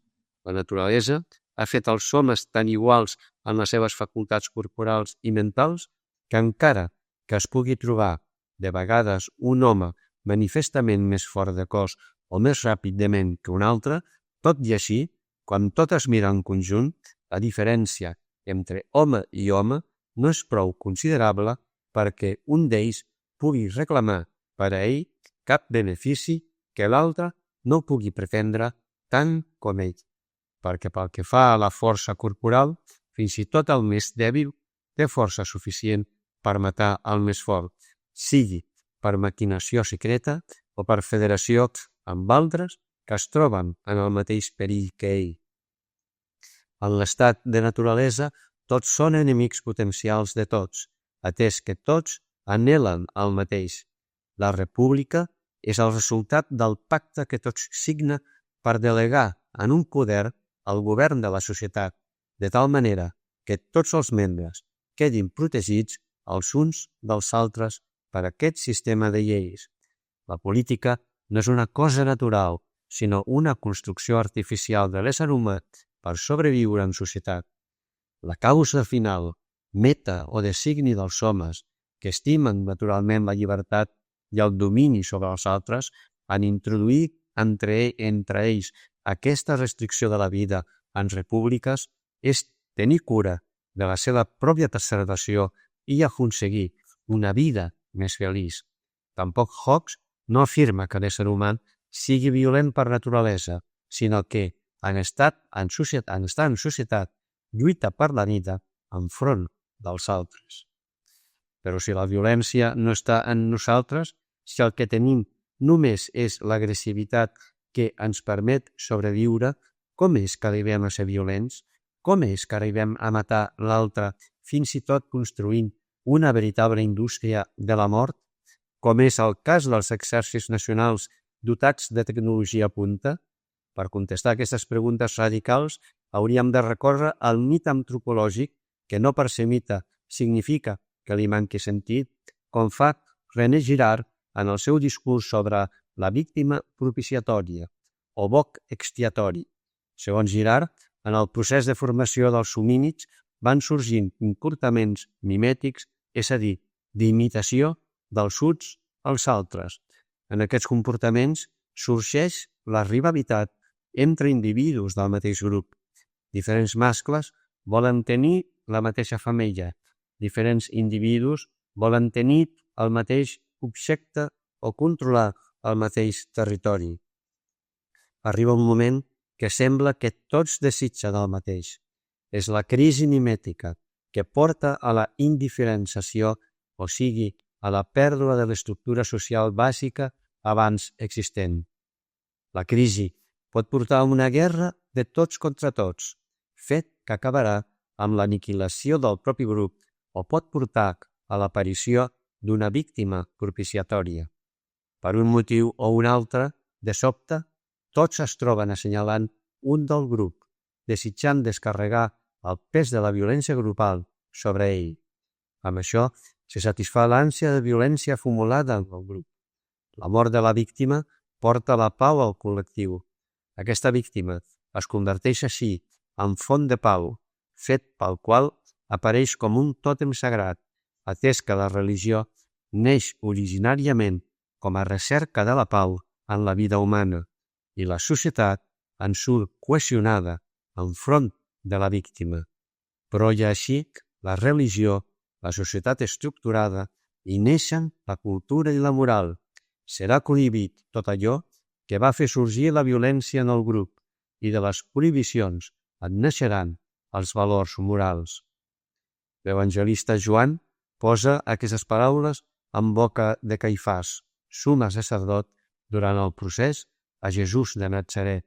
La naturalesa ha fet els homes tan iguals en les seves facultats corporals i mentals que encara que es pugui trobar de vegades un home manifestament més fort de cos o més ràpid de ment que un altre, tot i així, quan tot es mira en conjunt, la diferència entre home i home no és prou considerable perquè un d'ells pugui reclamar per a ell cap benefici que l'altre no pugui pretendre tant com ell, perquè pel que fa a la força corporal, fins i tot el més dèbil té força suficient per matar el més fort, sigui per maquinació secreta o per federació amb altres que es troben en el mateix perill que ell. En l'estat de naturalesa, tots són enemics potencials de tots, atès que tots anhelen el mateix. La república és el resultat del pacte que tots signen per delegar en un poder el govern de la societat, de tal manera que tots els membres quedin protegits els uns dels altres per aquest sistema de lleis. La política no és una cosa natural, sinó una construcció artificial de l'ésser humà per sobreviure en societat. La causa final, meta o designi dels homes que estimen naturalment la llibertat i el domini sobre els altres en introduir entre ells aquesta restricció de la vida en repúbliques és tenir cura de la seva pròpia preservació i aconseguir una vida més feliç. Tampoc Hobbes no afirma que l'ésser humà sigui violent per naturalesa, sinó que, en estar en societat, lluita per la vida enfront dels altres. Però si la violència no està en nosaltres, si el que tenim només és l'agressivitat que ens permet sobreviure, com és que arribem a ser violents? Com és que arribem a matar l'altre fins i tot construint una veritable indústria de la mort? Com és el cas dels exèrcits nacionals dotats de tecnologia punta? Per contestar aquestes preguntes radicals, hauríem de recórrer al mite antropològic, que no per ser mite significa que li manqui sentit, com fa René Girard en el seu discurs sobre la víctima propiciatòria o boc expiatori. Segons Girard, en el procés de formació dels homínids van sorgint comportaments mimètics, és a dir, d'imitació dels uns als altres. En aquests comportaments sorgeix la rivalitat entre individus del mateix grup. Diferents mascles volen tenir la mateixa femella. Diferents individus volen tenir el mateix objecte o controlar el mateix territori. Arriba un moment que sembla que tots desitgen el mateix. És la crisi mimètica que porta a la indiferenciació, o sigui, a la pèrdua de l'estructura social bàsica abans existent. La crisi pot portar a una guerra de tots contra tots, fet que acabarà amb l'aniquilació del propi grup o pot portar a l'aparició d'una víctima propiciatòria. Per un motiu o un altre, de sobte, tots es troben assenyalant un del grup, desitjant descarregar el pes de la violència grupal sobre ell. Amb això, se satisfà l'ànsia de violència acumulada en el grup. La mort de la víctima porta la pau al col·lectiu. Aquesta víctima es converteix així en font de pau, fet pel qual apareix com un tòtem sagrat, atès que la religió neix originàriament com a recerca de la pau en la vida humana i la societat en surt cohesionada enfront de la víctima. Però ja així, la religió, la societat estructurada i neixen la cultura i la moral. Serà prohibit tot allò que va fer sorgir la violència en el grup i de les prohibicions en naixeran els valors morals. L'evangelista Joan posa aquestes paraules en boca de Caifàs, suma sacerdot, durant el procés a Jesús de Natzaret.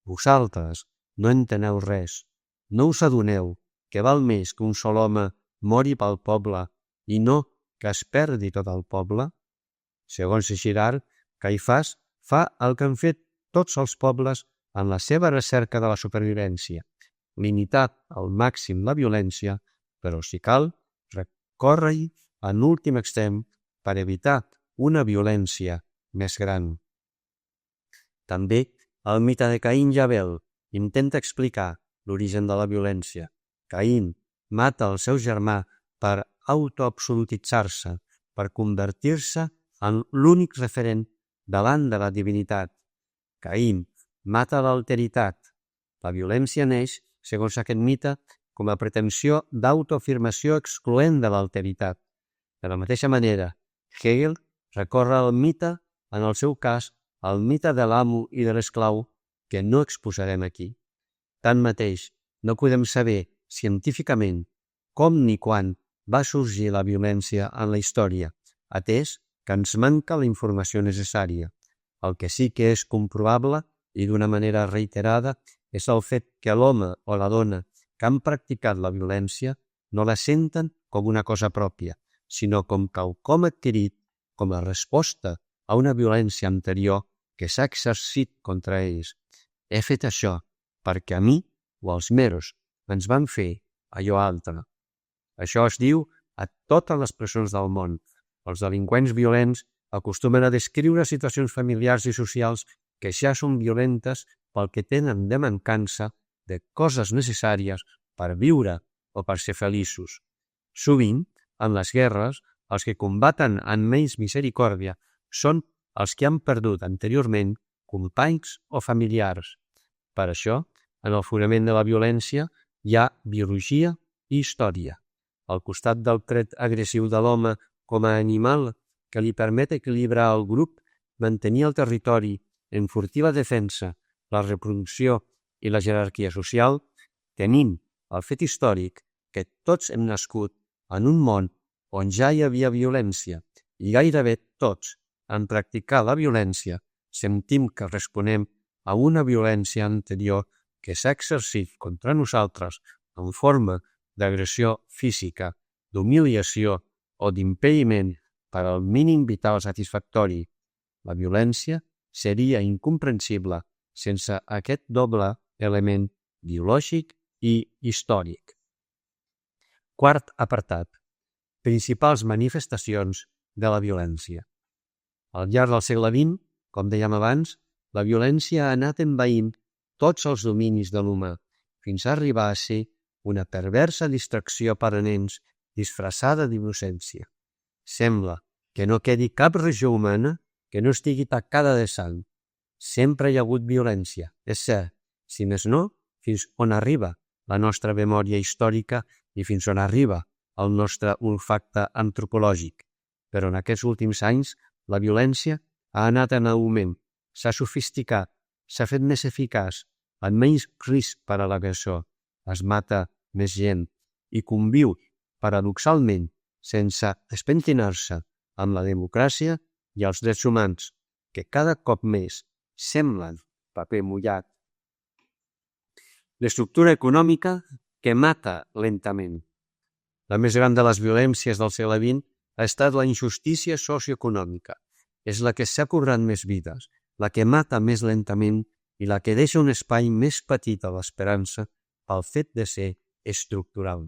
Vosaltres no enteneu res, no us adoneu que val més que un sol home mori pel poble i no que es perdi tot el poble? Segons Girard, Caifàs fa el que han fet tots els pobles en la seva recerca de la supervivència, limitar al màxim la violència, però si cal, recórrer-hi en últim extrem per evitar una violència més gran. També el mite de Caín i Abel intenta explicar l'origen de la violència. Caín mata el seu germà per autoabsolutitzar-se, per convertir-se en l'únic referent davant de la divinitat. Caín mata l'alteritat. La violència neix, segons aquest mite, com a pretensió d'autoafirmació excloent de l'alteritat. De la mateixa manera, Hegel recorre al mite, en el seu cas, al mite de l'amo i de l'esclau, que no exposarem aquí. Tanmateix, no podem saber científicament com ni quan va sorgir la violència en la història, atès que ens manca la informació necessària. El que sí que és comprovable, i d'una manera reiterada, és el fet que l'home o la dona que han practicat la violència no la senten com una cosa pròpia, sinó com quelcom adquirit com a resposta a una violència anterior que s'ha exercit contra ells. He fet això perquè a mi o als meus ens van fer allò altre. Això es diu a totes les presons del món. Els delinqüents violents acostumen a descriure situacions familiars i socials que ja són violentes pel que tenen de mancança de coses necessàries per viure o per ser feliços. Sovint, en les guerres, els que combaten amb menys misericòrdia són els que han perdut anteriorment companys o familiars. Per això, en el fonament de la violència hi ha biologia i història. Al costat del tret agressiu de l'home com a animal que li permet equilibrar el grup, mantenir el territori, enfortir la defensa, la reproducció i la jerarquia social, tenim el fet històric que tots hem nascut en un món on ja hi havia violència i gairebé tots, en practicar la violència, sentim que responem a una violència anterior que s'ha exercit contra nosaltres en forma d'agressió física, d'humiliació o d'impediment per al mínim vital satisfactori. La violència seria incomprensible sense aquest doble element biològic i històric. Quart apartat. Principals manifestacions de la violència. Al llarg del segle XX, com dèiem abans, la violència ha anat envaint tots els dominis de l'humà, fins a arribar a ser una perversa distracció per a nens disfressada d'innocència. Sembla que no quedi cap regió humana que no estigui tacada de sang. Sempre hi ha hagut violència, és cert, si més no, fins on arriba la nostra memòria històrica i fins on arriba el nostre olfacte antropològic. Però en aquests últims anys la violència ha anat en augment, s'ha sofisticat, s'ha fet més eficaç, amb menys risc per a l'agressor, es mata més gent i conviu, paradoxalment, sense despentinar-se amb la democràcia i els drets humans, que cada cop més semblen paper mullat. L'estructura econòmica que mata lentament. La més gran de les violències del segle XX ha estat la injustícia socioeconòmica. És la que s'ha cobrat més vides, la que mata més lentament i la que deixa un espai més petit a l'esperança pel fet de ser estructural.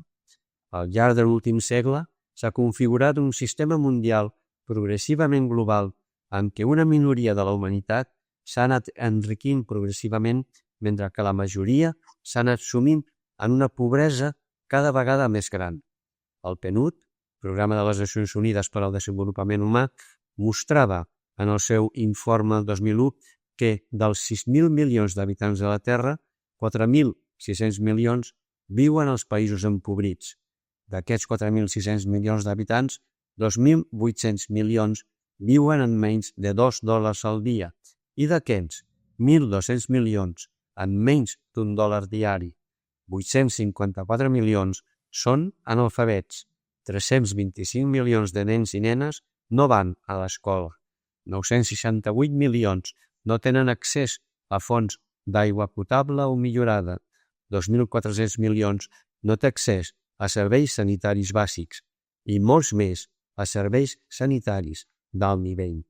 Al llarg de l'últim segle s'ha configurat un sistema mundial progressivament global en què una minoria de la humanitat s'ha anat enriquint progressivament mentre que la majoria s'ha anat sumint en una pobresa cada vegada més gran. El PNUD, Programa de les Nacions Unides per al Desenvolupament Humà, mostrava en el seu informe del 2001 que dels 6.000 milions d'habitants de la Terra, 4.600 milions viuen als països empobrits. D'aquests 4.600 milions d'habitants, 2.800 milions viuen en menys de $2 al dia i d'aquests, 1.200 milions en menys d'$1 diari. 854 milions són analfabets. 325 milions de nens i nenes no van a l'escola. 968 milions no tenen accés a fonts d'aigua potable o millorada. 2.400 milions no té accés a serveis sanitaris bàsics i molts més a serveis sanitaris d'alt nivell.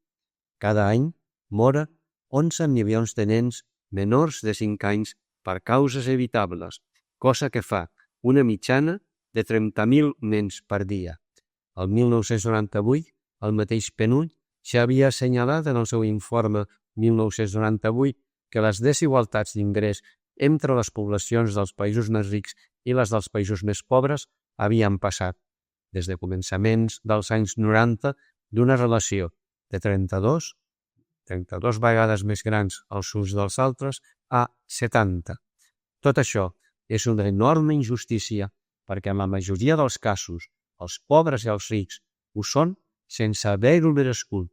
Cada any moren 11 milions de nens menors de 5 anys per causes evitables, cosa que fa una mitjana de 30.000 nens per dia. El 1998, el mateix PNUD ja havia assenyalat en el seu informe 1998 que les desigualtats d'ingrés entre les poblacions dels països més rics i les dels països més pobres havien passat, des de començaments dels anys 90, d'una relació de 32 vegades més grans els uns dels altres, a 70. Tot això és una enorme injustícia perquè en la majoria dels casos els pobres i els rics ho són sense haver-ho merescut.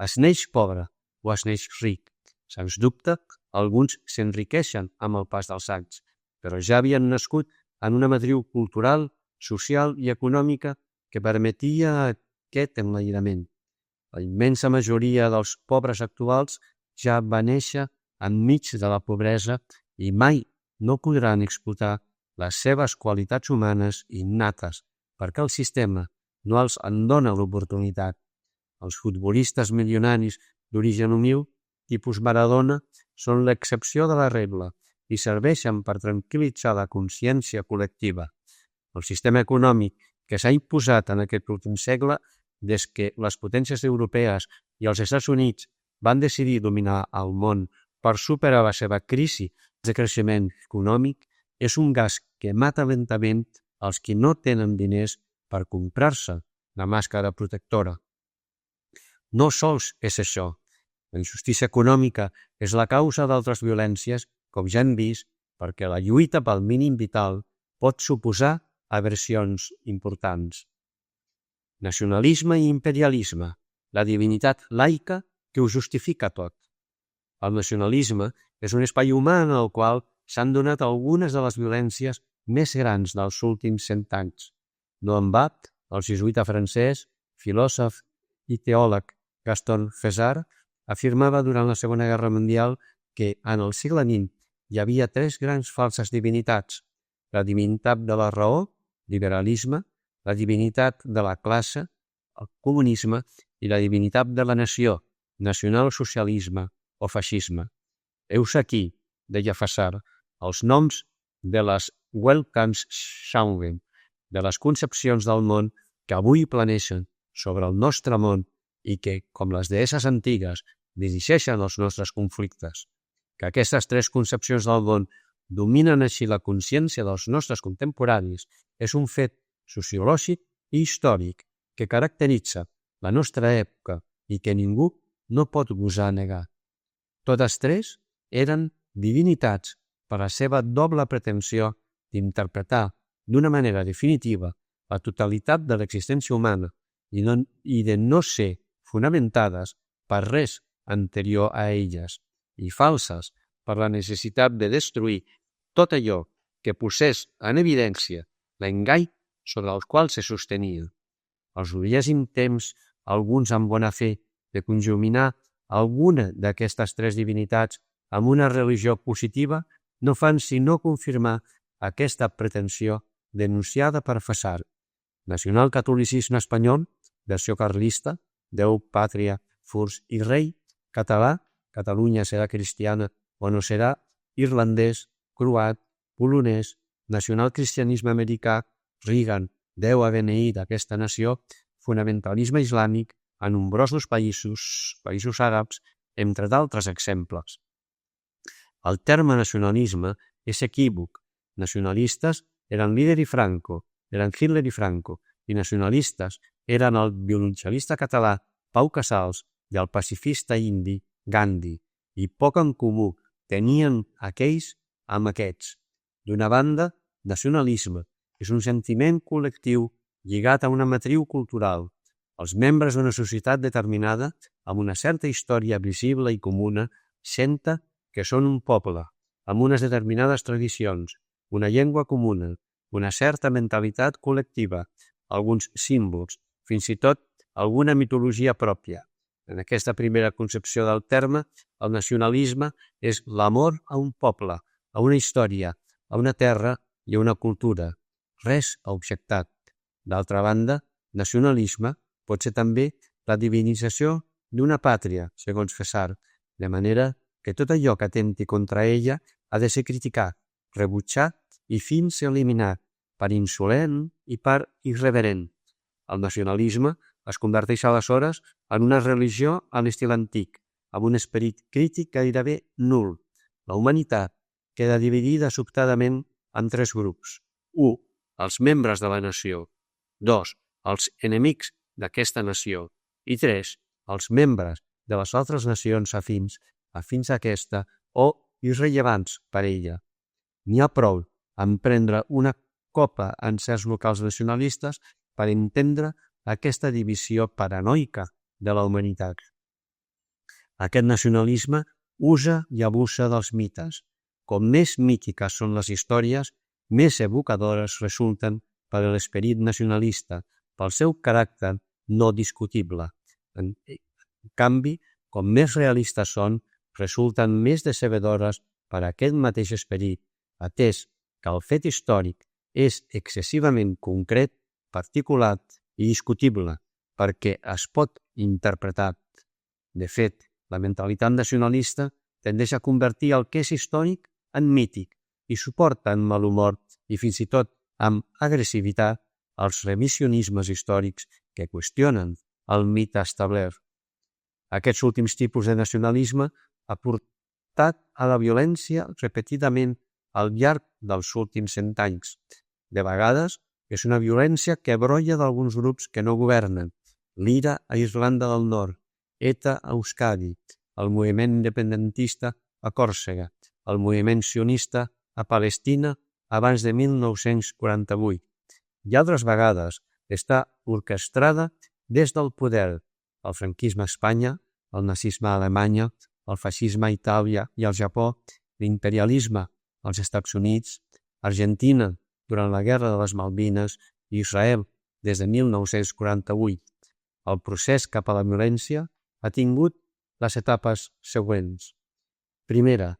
Es neix pobre o es neix ric. Sens dubte, alguns s'enriqueixen amb el pas dels anys, però ja havien nascut en una matriu cultural, social i econòmica que permetia aquest enlairament. La immensa majoria dels pobres actuals ja va néixer enmig de la pobresa i mai no podran explotar les seves qualitats humanes innates perquè el sistema no els en dona l'oportunitat. Els futbolistes milionaris d'origen humil, tipus Maradona, són l'excepció de la regla i serveixen per tranquil·litzar la consciència col·lectiva. El sistema econòmic que s'ha imposat en aquest últim segle, des que les potències europees i els Estats Units van decidir dominar el món per superar la seva crisi de creixement econòmic, és un gas que mata lentament els qui no tenen diners per comprar-se la màscara protectora. No sols és això. La injustícia econòmica és la causa d'altres violències, com ja hem vist, perquè la lluita pel mínim vital pot suposar aversions importants. Nacionalisme i imperialisme, la divinitat laica que ho justifica tot. El nacionalisme és un espai humà en el qual s'han donat algunes de les violències més grans dels últims 100 anys. No en va, el jesuïta francès, filòsof i teòleg Gaston Fessard afirmava durant la Segona Guerra Mundial que en el segle XX hi havia 3 grans falses divinitats: la divinitat de la raó, liberalisme, la divinitat de la classe, el comunisme, i la divinitat de la nació, nacionalsocialisme o feixisme. Heus aquí, deia Fessard, els noms de les Weltanschauungen, de les concepcions del món que avui planeixen sobre el nostre món i que, com les deesses antigues, dirigeixen els nostres conflictes. Que aquestes 3 concepcions del món dominen així la consciència dels nostres contemporanis és un fet sociològic i històric que caracteritza la nostra època i que ningú no pot gosar negar. Totes 3 eren divinitats per la seva doble pretensió d'interpretar d'una manera definitiva la totalitat de l'existència humana i de no ser fonamentades per res anterior a elles i falses per la necessitat de destruir tot allò que posés en evidència l'engany sobre el qual se sostenia. Els duríssim temps, alguns amb bona fe, de conjuminar alguna d'aquestes 3 divinitats amb una religió positiva no fan sinó confirmar aquesta pretensió denunciada per Fessard. Nacionalcatolicisme espanyol, versió carlista, Déu, pàtria, furs i rei, català, Catalunya serà cristiana o no serà, irlandès, croat, polonès, nacionalcristianisme americà, Reagan, Déu ha beneït aquesta nació, fonamentalisme islàmic a nombrosos països àrabs, entre d'altres exemples. El terme nacionalisme és equívoc. Nacionalistes eren Hitler i Franco, i nacionalistes eren el violoncel·lista català Pau Casals i el pacifista indi Gandhi, i poc en comú tenien aquells amb aquests. D'una banda, nacionalisme, és un sentiment col·lectiu lligat a una matriu cultural. Els membres d'una societat determinada, amb una certa història visible i comuna, senten que són un poble, amb unes determinades tradicions, una llengua comuna, una certa mentalitat col·lectiva, alguns símbols, fins i tot alguna mitologia pròpia. En aquesta primera concepció del terme, el nacionalisme és l'amor a un poble, a una història, a una terra i a una cultura. Res a objectat. D'altra banda, nacionalisme pot ser també la divinització d'una pàtria, segons Fessard, de manera que tot allò que atempti contra ella ha de ser criticat, rebutjat i fins eliminat, per insolent i per irreverent. El nacionalisme es converteix aleshores en una religió a l'estil antic, amb un esperit crític gairebé nul. La humanitat queda dividida sobtadament en tres grups. 1. Els membres de la nació. 2. Els enemics d'aquesta nació. I 3. Els membres de les altres nacions afins a aquesta o irrellevants per ella. N'hi ha prou en prendre una copa en certs locals nacionalistes per entendre aquesta divisió paranoica de la humanitat. Aquest nacionalisme usa i abusa dels mites. Com més mítiques són les històries, més evocadores resulten per a l'esperit nacionalista, pel seu caràcter no discutible. En canvi, com més realistes són, resulten més decebedores per a aquest mateix esperit, atès que el fet històric és excessivament concret, particular i discutible, perquè es pot interpretar. De fet, la mentalitat nacionalista tendeix a convertir el que és històric en mític i suporta amb mal humor i fins i tot amb agressivitat els revisionismes històrics que qüestionen el mite establert. Aquests últims tipus de nacionalisme ha portat a la violència repetidament al llarg dels últims 100 anys. De vegades, és una violència que brolla d'alguns grups que no governen, l'IRA a Irlanda del Nord, ETA a Euskadi, el moviment independentista a Còrsega, el moviment sionista a Palestina abans de 1948. I altres vegades està orquestrada des del poder, el franquisme a Espanya, el nazisme a Alemanya, el feixisme a Itàlia i al Japó, l'imperialisme als Estats Units, Argentina durant la Guerra de les Malvines i Israel des de 1948. El procés cap a la violència ha tingut les etapes següents. Primera,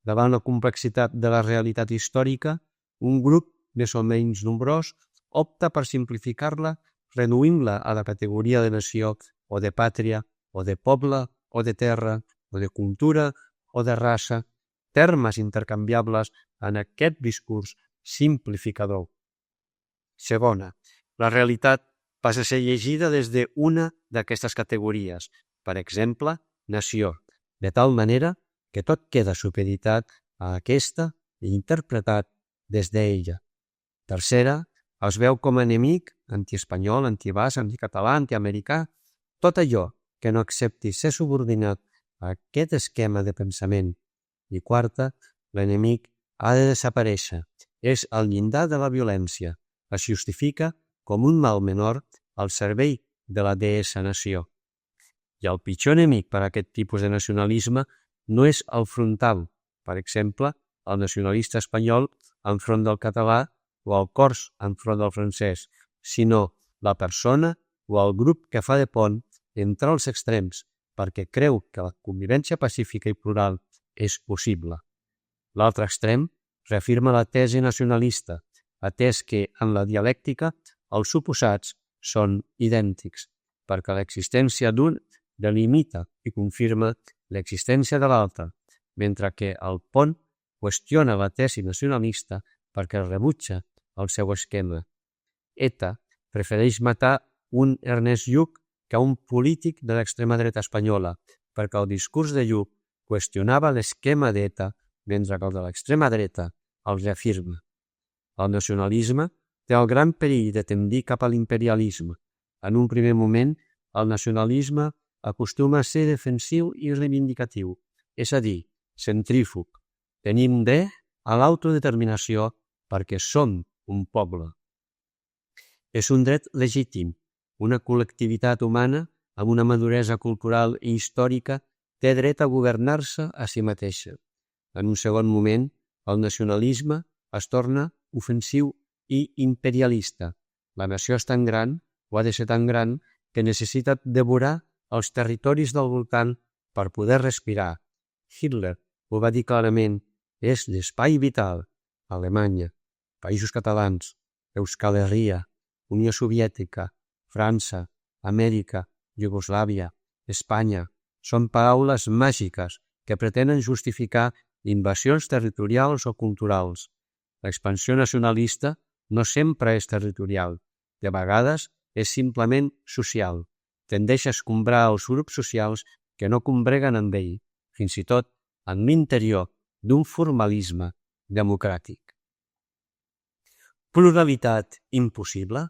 davant la complexitat de la realitat històrica, un grup més o menys nombrós opta per simplificar-la reduint-la a la categoria de nació o de pàtria o de poble o de terra o de cultura o de raça, termes intercanviables en aquest discurs simplificador. Segona, la realitat passa a ser llegida des d'una d'aquestes categories, per exemple, nació, de tal manera que tot queda supeditat a aquesta i interpretat des d'ella. Tercera, es veu com a enemic, antiespanyol, antibasc, anticatalà, antiamericà, tot allò que no accepti ser subordinat a aquest esquema de pensament. I quarta, l'enemic ha de desaparèixer. És el llindar de la violència. Es justifica com un mal menor al servei de la deessa nació. I el pitjor enemic per a aquest tipus de nacionalisme no és el frontal, per exemple, el nacionalista espanyol enfront del català o el cors enfront del francès, sinó la persona o el grup que fa de pont entre els extrems perquè creu que la convivència pacífica i plural és possible. L'altre extrem reafirma la tesi nacionalista, atès que en la dialèctica els suposats són idèntics, perquè l'existència d'un delimita i confirma l'existència de l'altre, mentre que el pont qüestiona la tesi nacionalista perquè rebutja el seu esquema. ETA prefereix matar un Ernest Lluch que un polític de l'extrema dreta espanyola, perquè el discurs de Lluch qüestionava l'esquema d'ETA, mentre que el de l'extrema dreta el reafirma. El nacionalisme té el gran perill de tendir cap a l'imperialisme. En un primer moment, el nacionalisme acostuma a ser defensiu i reivindicatiu, és a dir, centrífug. Tenim dret a l'autodeterminació perquè som un poble. És un dret legítim. Una col·lectivitat humana amb una maduresa cultural i històrica té dret a governar-se a si mateixa. En un segon moment, el nacionalisme es torna ofensiu i imperialista. La nació és tan gran, o ha de ser tan gran, que necessita devorar els territoris del voltant per poder respirar. Hitler ho va dir clarament, és l'espai vital. Alemanya, Països Catalans, Euskal Herria, Unió Soviètica, França, Amèrica, Iugoslàvia, Espanya, són paraules màgiques que pretenen justificar invasions territorials o culturals. L'expansió nacionalista no sempre és territorial, de vegades és simplement social. Tendeix a escombrar els grups socials que no combreguen amb ell, fins i tot en l'interior d'un formalisme democràtic. Pluralitat impossible?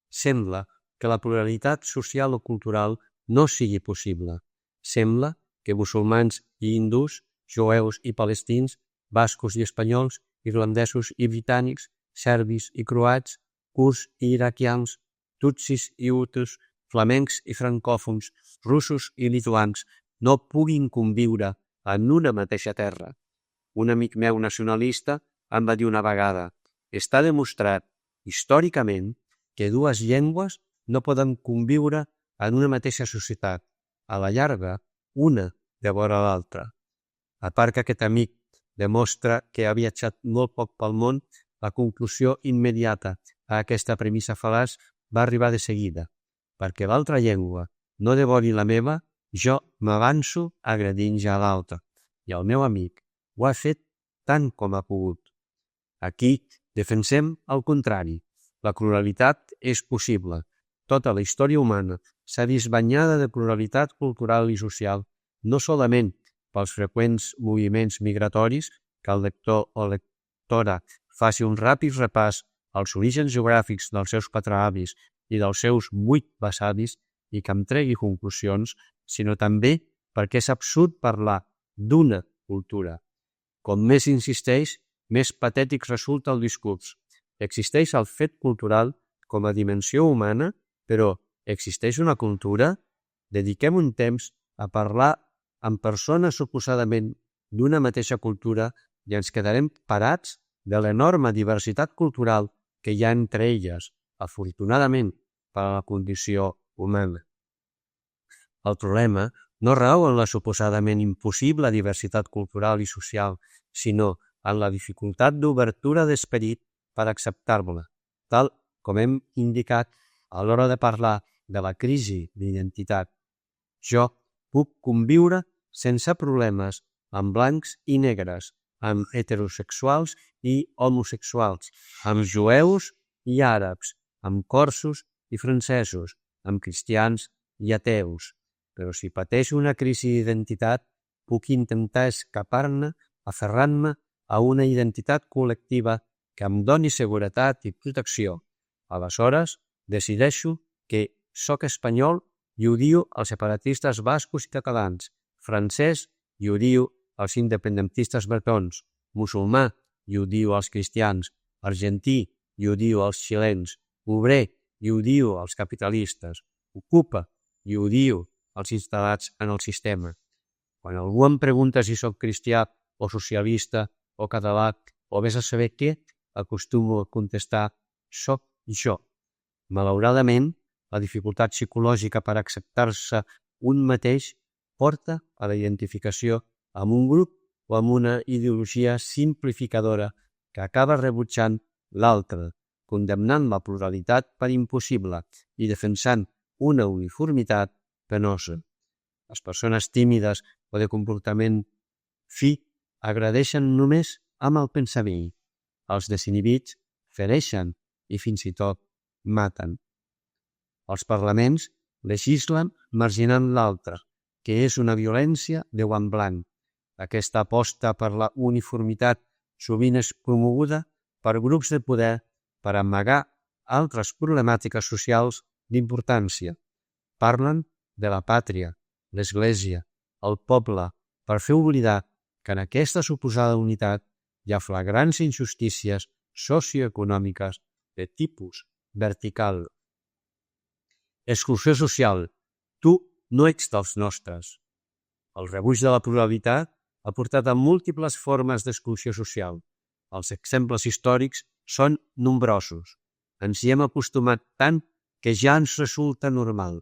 Sembla que la pluralitat social o cultural no sigui possible. Sembla que musulmans i hindús, jueus i palestins, bascos i espanyols, irlandesos i britànics, serbis i croats, kurds i iraquians, tutsis i hutus, flamencs i francòfons, russos i lituans no puguin conviure en una mateixa terra. Un amic meu nacionalista em va dir una vegada: està demostrat històricament que dues llengües no poden conviure en una mateixa societat. A la llarga, una devora l'altra. A part que aquest amic demostra que ha viatjat molt poc pel món, la conclusió immediata a aquesta premissa fal·laç va arribar de seguida. Perquè l'altra llengua no devori la meva, jo m'avanço agredint ja l'altra. I el meu amic ho ha fet tant com ha pogut. Aquí defensem el contrari. La pluralitat és possible. Tota la història humana s'ha vist banyada de pluralitat cultural i social, no solament pels freqüents moviments migratoris, que el lector o lectora faci un ràpid repàs als orígens geogràfics dels seus patraavis i dels seus 8 besavis i que em tregui conclusions, sinó també perquè és absurd parlar d'una cultura. Com més insisteix, més patètic resulta el discurs. Existeix el fet cultural com a dimensió humana, però existeix una cultura? Dediquem un temps a parlar amb persones suposadament d'una mateixa cultura i ens quedarem parats de l'enorme diversitat cultural que hi ha entre elles, afortunadament, per a la condició humana. El problema no rau en la suposadament impossible diversitat cultural i social, sinó en la dificultat d'obertura d'esperit per acceptar-la, tal com hem indicat a l'hora de parlar de la crisi d'identitat. Jo puc conviure sense problemes amb blancs i negres, amb heterosexuals i homosexuals, amb jueus i àrabs, amb corsos i francesos, amb cristians i ateus. Però si pateixo una crisi d'identitat, puc intentar escapar-ne aferrant-me a una identitat col·lectiva que em doni seguretat i protecció. Aleshores, decideixo que sóc espanyol i odio els separatistes bascos i catalans, francès i odio els independentistes bretons, musulmà i odio els cristians, argentí i odio els xilens, obrer i odio els capitalistes, ocupa i odio els instal·lats en el sistema. Quan algú em pregunta si sóc cristià o socialista o català o vés a saber què, acostumo a contestar: sóc jo. Malauradament, la dificultat psicològica per acceptar-se un mateix porta a la identificació amb un grup o amb una ideologia simplificadora que acaba rebutjant l'altre, condemnant la pluralitat per impossible i defensant una uniformitat penosa. Les persones tímides o de comportament fi agredeixen només amb el pensament. Els desinhibits fereixen i fins i tot maten. Els parlaments legislen marginant l'altre, que és una violència de guant blanc. Aquesta aposta per la uniformitat sovint és promoguda per grups de poder per amagar altres problemàtiques socials d'importància. Parlen de la pàtria, l'església, el poble, per fer oblidar que en aquesta suposada unitat hi ha flagrants injustícies socioeconòmiques de tipus vertical. Exclusió social. Tu no ets dels nostres. El rebuig de la pluralitat ha portat a múltiples formes d'exclusió social. Els exemples històrics són nombrosos. Ens hi hem acostumat tant que ja ens resulta normal.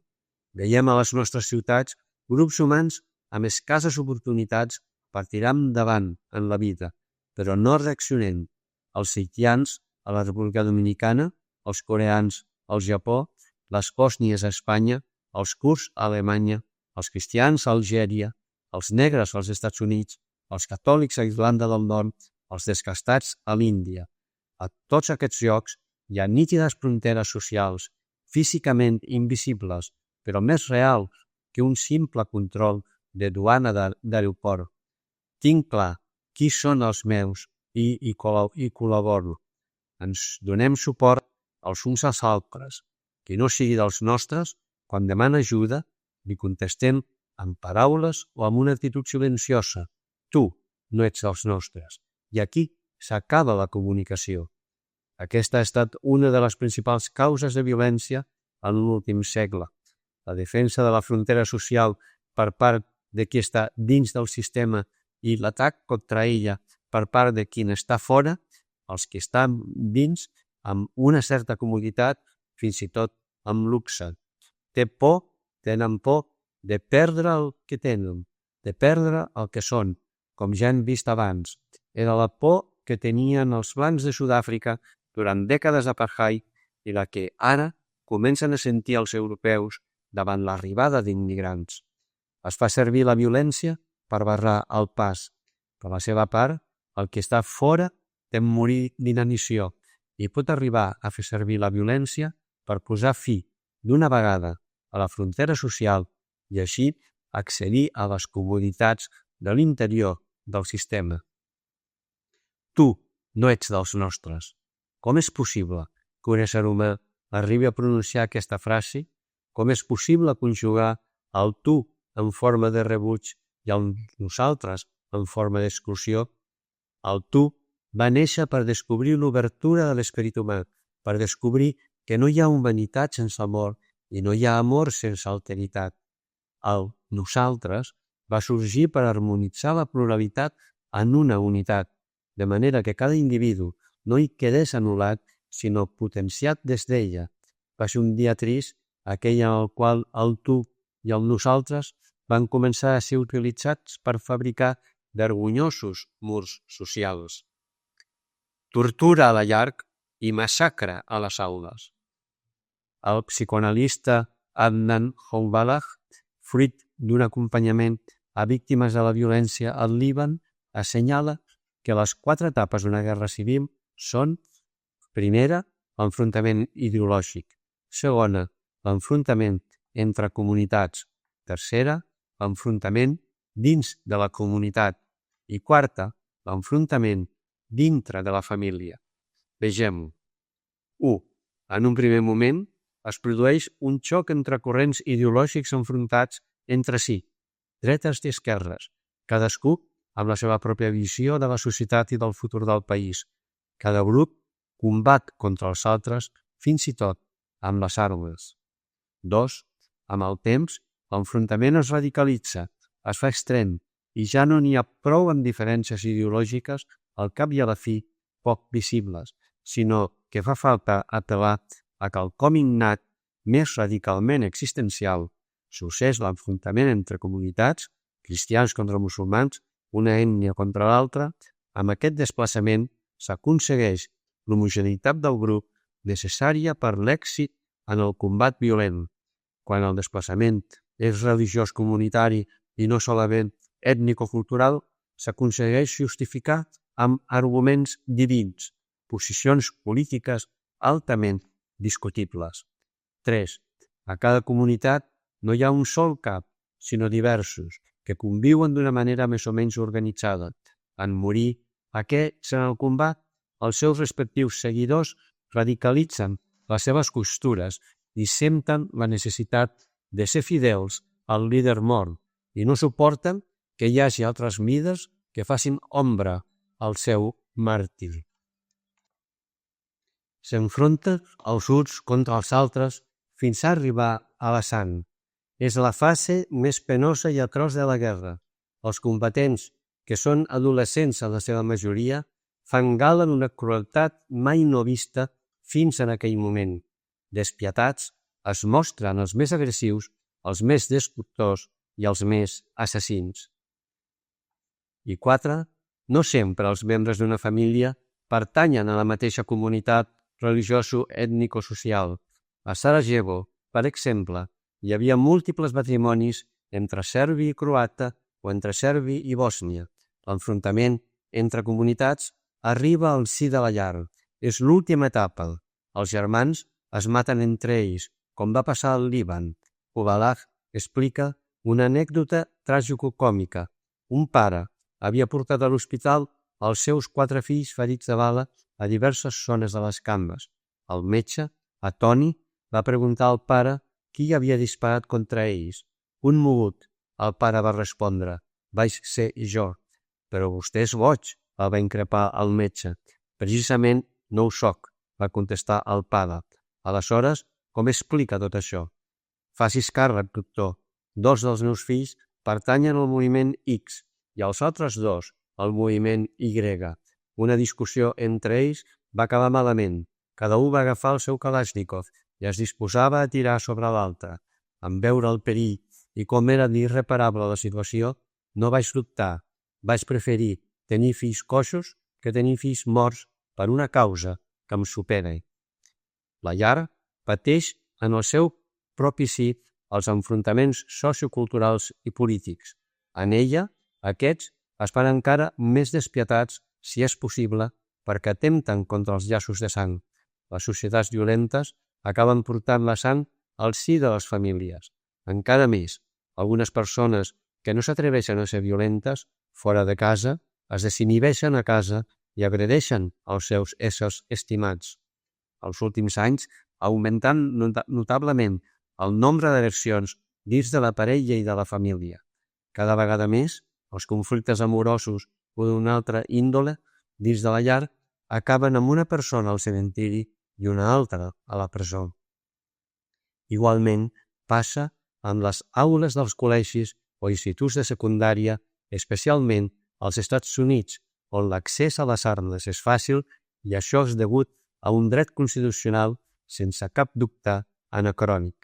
Veiem a les nostres ciutats grups humans amb escasses oportunitats per tirar endavant en la vida, però no reaccionem. Els haitians a la República Dominicana, els coreans al Japó, les bòsnies a Espanya, els kurds a Alemanya, els cristians a Algèria, els negres als Estats Units, els catòlics a Irlanda del Nord, els descastats a l'Índia. A tots aquests llocs hi ha nítides fronteres socials, físicament invisibles, però més reals que un simple control de duana d'aeroport. Tinc clar qui són els meus i col·laboro. Ens donem suport els uns als altres. Qui no sigui dels nostres, quan demana ajuda, li contestem amb paraules o amb una actitud silenciosa. Tu no ets dels nostres. I aquí s'acaba la comunicació. Aquesta ha estat una de les principals causes de violència en l'últim segle. La defensa de la frontera social per part de qui està dins del sistema i l'atac contra ella per part de qui n'està fora, els que estan dins amb una certa comoditat, fins i tot amb luxe. Tenen por de perdre el que tenen, de perdre el que són, com ja hem vist abans. Era la por que tenien els blancs de Sud-àfrica durant dècades d'apartheid i la que ara comencen a sentir els europeus davant l'arribada d'immigrants. Es fa servir la violència per barrar el pas. Per la seva part, el que està fora tem morir d'inanició i pot arribar a fer servir la violència per posar fi d'una vegada a la frontera social i així accedir a les comoditats de l'interior del sistema. Tu no ets dels nostres. Com és possible que un ésser humà arribi a pronunciar aquesta frase? Com és possible conjugar el tu en forma de rebuig i el nosaltres en forma d'exclusió? El tu va néixer per descobrir l'obertura de l'esperit humà, per descobrir que no hi ha humanitat sense amor i no hi ha amor sense alteritat. El nosaltres va sorgir per harmonitzar la pluralitat en una unitat, de manera que cada individu no hi quedés anul·lat, sinó potenciat des d'ella. Va ser un dia trist, aquell en el qual el tu i el nosaltres van començar a ser utilitzats per fabricar vergonyosos murs socials. Tortura a la llarg i massacre a les aules. El psicoanalista Adnan Houballah, fruit d'un acompanyament a víctimes de la violència al Líban, assenyala que les 4 etapes d'una guerra civil són: primera, l'enfrontament ideològic; segona, l'enfrontament entre comunitats; tercera, l'enfrontament dins de la comunitat; i quarta, l'enfrontament dintre de la família. Vegem-ho. 1. En un primer moment, es produeix un xoc entre corrents ideològics enfrontats entre si, dretes i esquerres, cadascú amb la seva pròpia visió de la societat i del futur del país. Cada grup combat contra els altres, fins i tot amb les armes. 2. Amb el temps, l'enfrontament es radicalitza, es fa extrem, i ja no n'hi ha prou amb diferències ideològiques, al cap i a la fi, poc visibles, sinó que fa falta apel·lar a quelcom innat, més radicalment existencial. Succeeix l'enfrontament entre comunitats, cristians contra musulmans, una ètnia contra l'altra. Amb aquest desplaçament s'aconsegueix l'homogeneïtat del grup necessària per l'èxit en el combat violent. Quan el desplaçament és religiós comunitari i no solament ètnico-cultural, s'aconsegueix justificar amb arguments divins, posicions polítiques altament discutibles. 3. A cada comunitat no hi ha un sol cap, sinó diversos, que conviuen d'una manera més o menys organitzada. En morir aquests en el combat, els seus respectius seguidors radicalitzen les seves costures i senten la necessitat de ser fidels al líder mort i no suporten que hi hagi altres mides que facin ombra al seu màrtir. s'enfronta els uns contra els altres fins a arribar a la sang. És la fase més penosa i atroç de la guerra. Els combatents, que són adolescents en la seva majoria, fan gala d'una crueltat mai no vista fins en aquell moment. Despietats, es mostren els més agressius, els més destructors i els més assassins. I 4. No sempre els membres d'una família pertanyen a la mateixa comunitat religioso-ètnico-social. A Sarajevo, per exemple, hi havia múltiples matrimonis entre serbi i croata o entre serbi i bòsnia. L'enfrontament entre comunitats arriba al si de la llar. És l'última etapa. Els germans es maten entre ells, com va passar al Líban. Kubalagh explica una anècdota tràgico-còmica. Un pare havia portat a l'hospital els seus 4 fills ferits de bala a diverses zones de les cambres. El metge, atònit, va preguntar al pare qui havia disparat contra ells. Un mogut, el pare va respondre, vaig ser jo. Però vostè és boig, el va increpar el metge. Precisament no ho soc, va contestar el pare. Aleshores, com explica tot això? Facis càrrec, doctor. 2 dels meus fills pertanyen al moviment X i els altres 2 al moviment Y. Una discussió entre ells va acabar malament. Cada un va agafar el seu Kalashnikov i es disposava a tirar sobre l'altre. En veure el perill i com era d'irreparable la situació, no vaig dubtar. Vaig preferir tenir fills coixos que tenir fills morts per una causa que em supera. La llar pateix en el seu propi si els enfrontaments socioculturals i polítics. En ella, aquests es fan encara més despietats, si és possible, perquè atempten contra els llaços de sang. Les societats violentes acaben portant la sang al si de les famílies. Encara més, algunes persones que no s'atreveixen a ser violentes fora de casa es desinhibeixen a casa i agredeixen els seus éssers estimats. Els últims anys ha augmentat notablement el nombre d'agressions dins de la parella i de la família. Cada vegada més, els conflictes amorosos o d'una altra índole dins de la llar acaben amb una persona al cementiri i una altra a la presó. Igualment, passa amb les aules dels col·legis o instituts de secundària, especialment als Estats Units, on l'accés a les armes és fàcil i això és degut a un dret constitucional sense cap dubte anacrònic.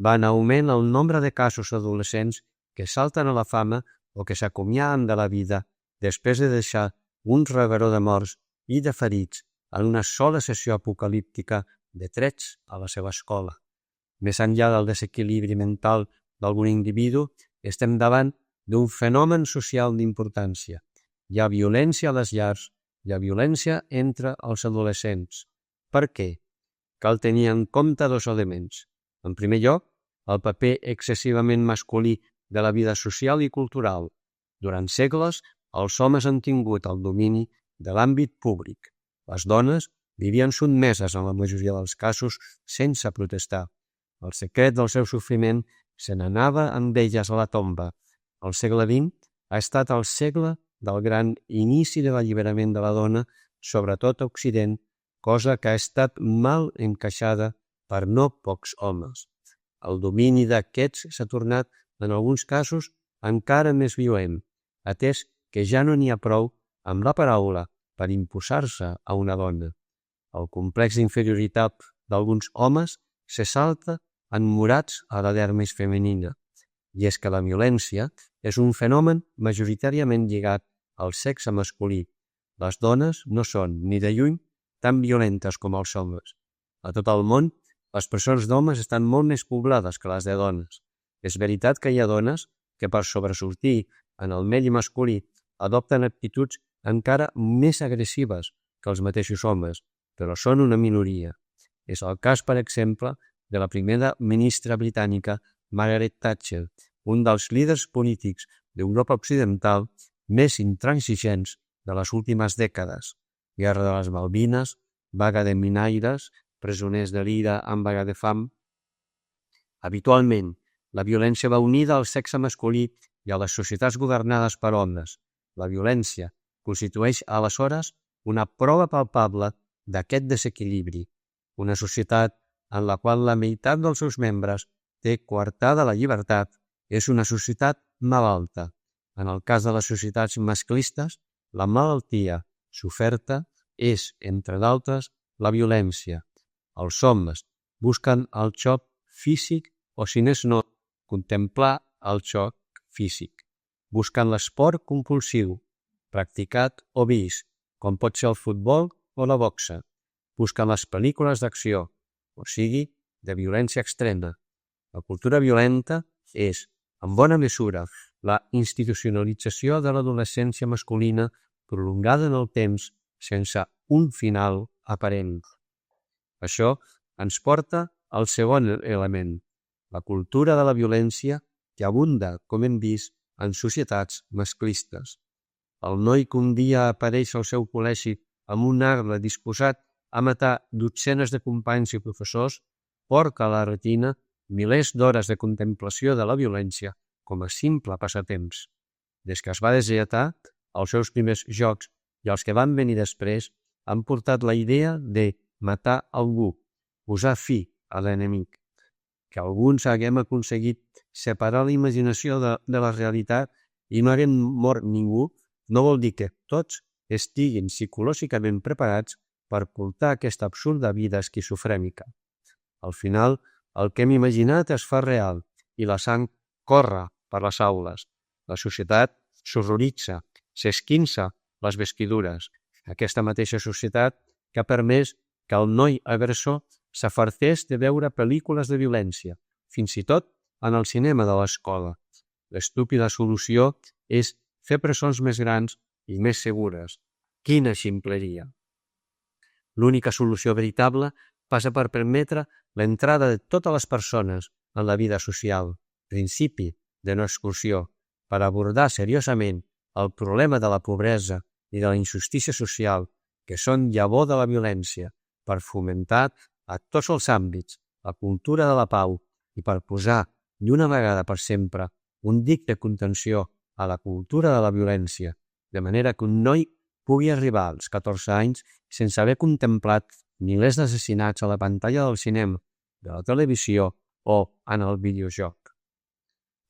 Va en augment el nombre de casos adolescents que salten a la fama o que s'acomiaden de la vida després de deixar un regueró de morts i de ferits en una sola sessió apocalíptica de trets a la seva escola. Més enllà del desequilibri mental d'algun individu, estem davant d'un fenomen social d'importància. Hi ha violència a les llars, hi ha violència entre els adolescents. Per què? Cal tenir en compte 2 elements. En primer lloc, el paper excessivament masculí de la vida social i cultural. Durant segles, els homes han tingut el domini de l'àmbit públic. Les dones vivien sotmeses en la majoria dels casos sense protestar. El secret del seu sofriment se n'anava amb elles a la tomba. El segle XX ha estat el segle del gran inici de l'alliberament de la dona, sobretot a Occident, cosa que ha estat mal encaixada per no pocs homes. El domini d'aquests s'ha tornat, en alguns casos, encara més violent, atès que ja no n'hi ha prou amb la paraula per imposar-se a una dona. El complex d'inferioritat d'alguns homes se salta emmurats a la dermis femenina. I és que la violència és un fenomen majoritàriament lligat al sexe masculí. Les dones no són, ni de lluny, tan violentes com els homes. A tot el món, les presons d'homes estan molt més poblades que les de dones. És veritat que hi ha dones que per sobresortir en el medi masculí adopten actituds encara més agressives que els mateixos homes, però són una minoria. És el cas, per exemple, de la primera ministra britànica Margaret Thatcher, un dels líders polítics d'Europa Occidental més intransigents de les últimes dècades. Guerra de les Malvines, vaga de minaires, presoners de l'ira amb vaga de fam. Habitualment, la violència va unida al sexe masculí i a les societats governades per homes. La violència constitueix aleshores una prova palpable d'aquest desequilibri. Una societat en la qual la meitat dels seus membres té coartada la llibertat és una societat malalta. En el cas de les societats masclistes, la malaltia soferta és, entre d'altres, la violència. Els homes busquen el xoc físic o, si n'és no, contemplar el xoc físic. Busquen l'esport compulsiu, practicat o vist, com pot ser el futbol o la boxa. Busquen les pel·lícules d'acció, o sigui, de violència extrema. La cultura violenta és, en bona mesura, la institucionalització de l'adolescència masculina prolongada en el temps sense un final aparent. Això ens porta al segon element, la cultura de la violència que abunda, com hem vist, en societats masclistes. El noi que un dia apareix al seu col·legi amb un arma disposat a matar dotzenes de companys i professors porta a la retina milers d'hores de contemplació de la violència com a simple passatemps. Des que es va desatar, els seus primers jocs i els que van venir després han portat la idea de matar algú, posar fi a l'enemic. Que alguns haguem aconseguit separar la imaginació de la realitat i no haguem mort ningú no vol dir que tots estiguin psicològicament preparats per portar aquesta absurda vida esquizofrènica. Al final, el que hem imaginat es fa real i la sang corre per les aules. La societat s'horroritza, s'esquinça les vestidures. Aquesta mateixa societat que ha permès que el noi agressor s'afartés de veure pel·lícules de violència, fins i tot en el cinema de l'escola. L'estúpida solució és fer presons més grans i més segures. Quina ximpleria! L'única solució veritable passa per permetre l'entrada de totes les persones en la vida social, principi de no exclusió, per abordar seriosament el problema de la pobresa i de la injustícia social, que són llavor de la violència, per fomentar a tots els àmbits la cultura de la pau i per posar, d'una vegada per sempre, un dic de contenció a la cultura de la violència, de manera que un noi pugui arribar als 14 anys sense haver contemplat milers d'assassinats a la pantalla del cinema, de la televisió o en el videojoc.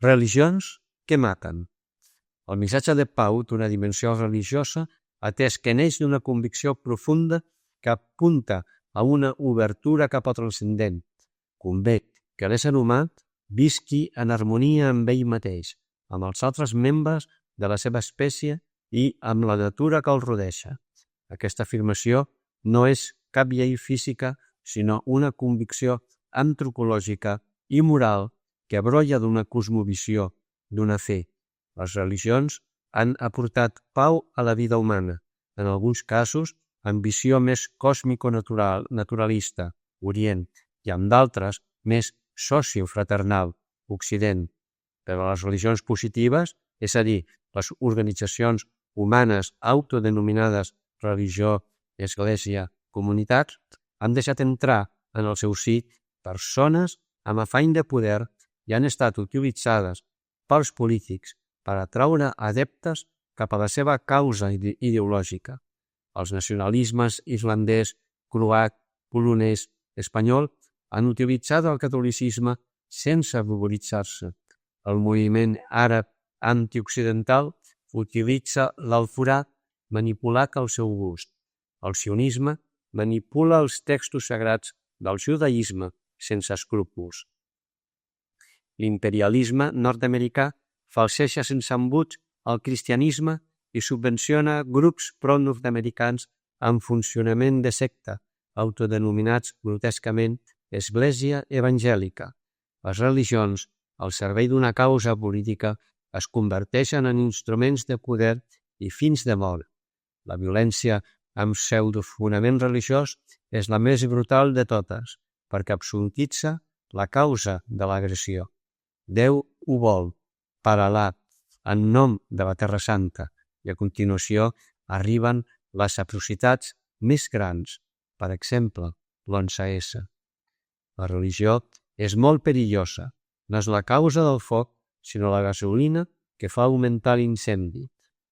Religions que maten. El missatge de Pau té una dimensió religiosa atès que neix d'una convicció profunda que apunta a una obertura cap al transcendent. Convé que l'ésser humà visqui en harmonia amb ell mateix, amb els altres membres de la seva espècie i amb la natura que el rodeja. Aquesta afirmació no és cap llei física, sinó una convicció antropològica i moral que brolla d'una cosmovisió, d'una fe. Les religions han aportat pau a la vida humana, en alguns casos amb visió més còsmico-naturalista, Orient, i amb d'altres més sociofraternal, Occident. Però les religions positives, és a dir, les organitzacions humanes autodenominades religió, església, comunitats, han deixat entrar en el seu si persones amb afany de poder i han estat utilitzades pels polítics per atraure adeptes cap a la seva causa ideològica. Els nacionalismes islandès, croat, polonès, espanyol han utilitzat el catolicisme sense ruboritzar-se. El moviment àrab antioccidental utilitza l'alforà manipulat al seu gust. El sionisme manipula els textos sagrats del judaïsme sense escrúpols. L'imperialisme nord-americà falseja sense embuts el cristianisme i subvenciona grups pro-nord-americans en funcionament de secta, autodenominats grotescament Església Evangèlica. Les religions, al servei d'una causa política, es converteixen en instruments de poder i fins de mort. La violència amb pseudofonament religiós és la més brutal de totes, perquè absolutitza la causa de l'agressió. Déu ho vol, per Allà, en nom de la Terra Santa, i a continuació arriben les atrocitats més grans, per exemple, l'11S. La religió és molt perillosa, no és la causa del foc, sinó la gasolina que fa augmentar l'incendi.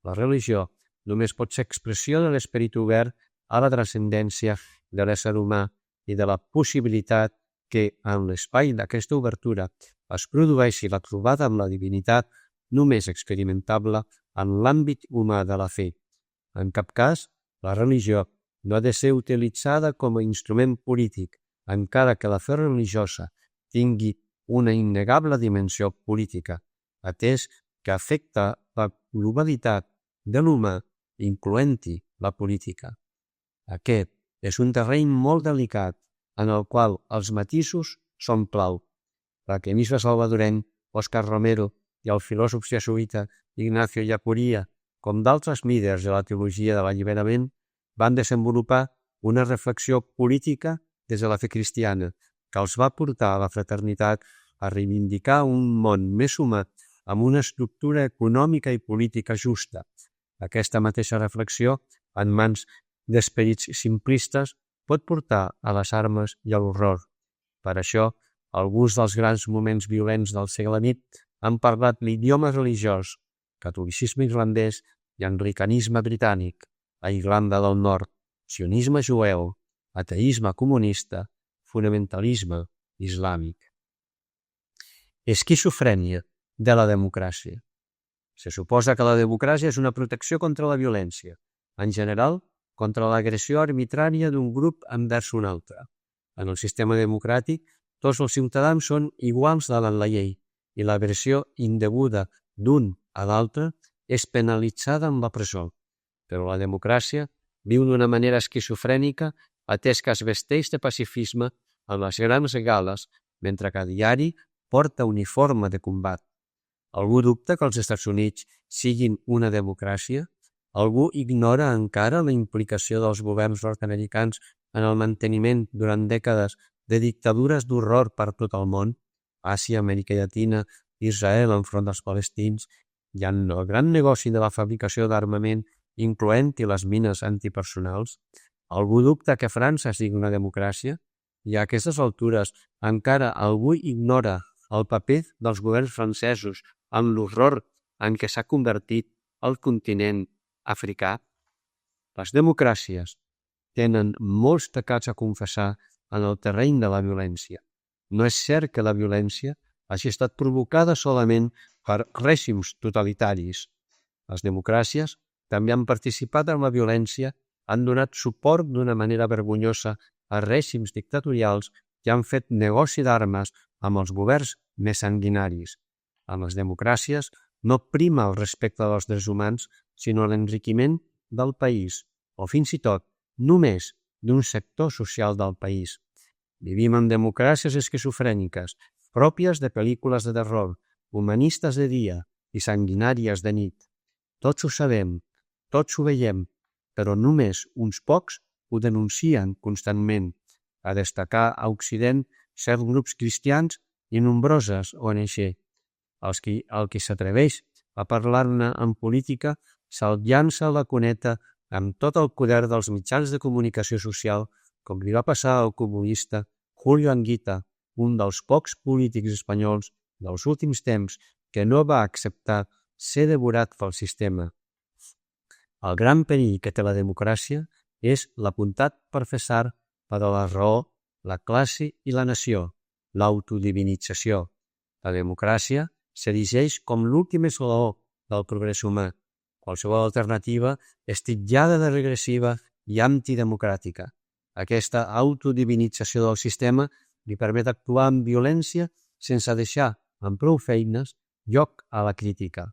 La religió només pot ser expressió de l'esperit obert a la transcendència de l'ésser humà i de la possibilitat que en l'espai d'aquesta obertura es produeixi la trobada amb la divinitat només experimentable en l'àmbit humà de la fe. En cap cas, la religió no ha de ser utilitzada com a instrument polític, encara que la fe religiosa tingui una innegable dimensió política, atès que afecta la globalitat de l'humà, incloent-hi la política. Aquest és un terreny molt delicat en el qual els matisos són clau. L'arquebisbe salvadorenc Òscar Romero i el filòsof jesuïta Ignacio Ellacuría, com d'altres líders de la teologia de l'alliberament, van desenvolupar una reflexió política des de la fe cristiana que els va portar a la fraternitat a reivindicar un món més humà amb una estructura econòmica i política justa. Aquesta mateixa reflexió, en mans d'esperits simplistes, pot portar a les armes i a l'horror. Per això, alguns dels grans moments violents del segle XX han parlat l'idioma religiós, catolicisme irlandès i anglicanisme britànic, a Irlanda del Nord, sionisme jueu, ateisme comunista, fonamentalisme islàmic. Esquizofrènia de la democràcia. Se suposa que la democràcia és una protecció contra la violència, en general, contra l'agressió arbitrària d'un grup envers un altre. En el sistema democràtic, tots els ciutadans són iguals davant la llei i l'agressió indeguda d'un a l'altre és penalitzada amb la presó. Però la democràcia viu d'una manera esquizofrènica atès que es vesteix de pacifisme en les grans gales mentre que a diari porta uniforme de combat. Algú dubta que els Estats Units siguin una democràcia? Algú ignora encara la implicació dels governs nord-americans en el manteniment durant dècades de dictadures d'horror per tot el món? Àsia, Amèrica Llatina, Israel enfront dels palestins, hi ha el gran negoci de la fabricació d'armament, incloent-hi les mines antipersonals. Algú dubta que França sigui una democràcia? I a aquestes altures encara algú ignora el paper dels governs francesos en l'horror en què s'ha convertit el continent africà? Les democràcies tenen molts pecats a confessar en el terreny de la violència. No és cert que la violència hagi estat provocada solament per règims totalitaris. Les democràcies també han participat en la violència, han donat suport d'una manera vergonyosa a règims dictatorials que han fet negoci d'armes amb els governs més sanguinaris. En les democràcies no prima el respecte dels drets humans, sinó l'enriquiment del país, o fins i tot només d'un sector social del país. Vivim en democràcies esquizofrèniques, pròpies de pel·lícules de terror, humanistes de dia i sanguinàries de nit. Tots ho sabem, tots ho veiem, però només uns pocs ho denuncien constantment, a destacar a Occident certs grups cristians i nombroses ONG. El qui s'atreveix a parlar-ne en política se'l llança a la cuneta amb tot el poder dels mitjans de comunicació social, com li va passar al comunista Julio Anguita, un dels pocs polítics espanyols dels últims temps que no va acceptar ser devorat pel sistema. El gran perill que té la democràcia és l'apuntat per César per a la raó, la classe i la nació, l'autodivinització. La democràcia s'erigeix com l'últim esglaó del progrés humà. Qualsevol alternativa és titllada de regressiva i antidemocràtica. Aquesta autodivinització del sistema li permet actuar amb violència sense deixar, amb prou feines, lloc a la crítica.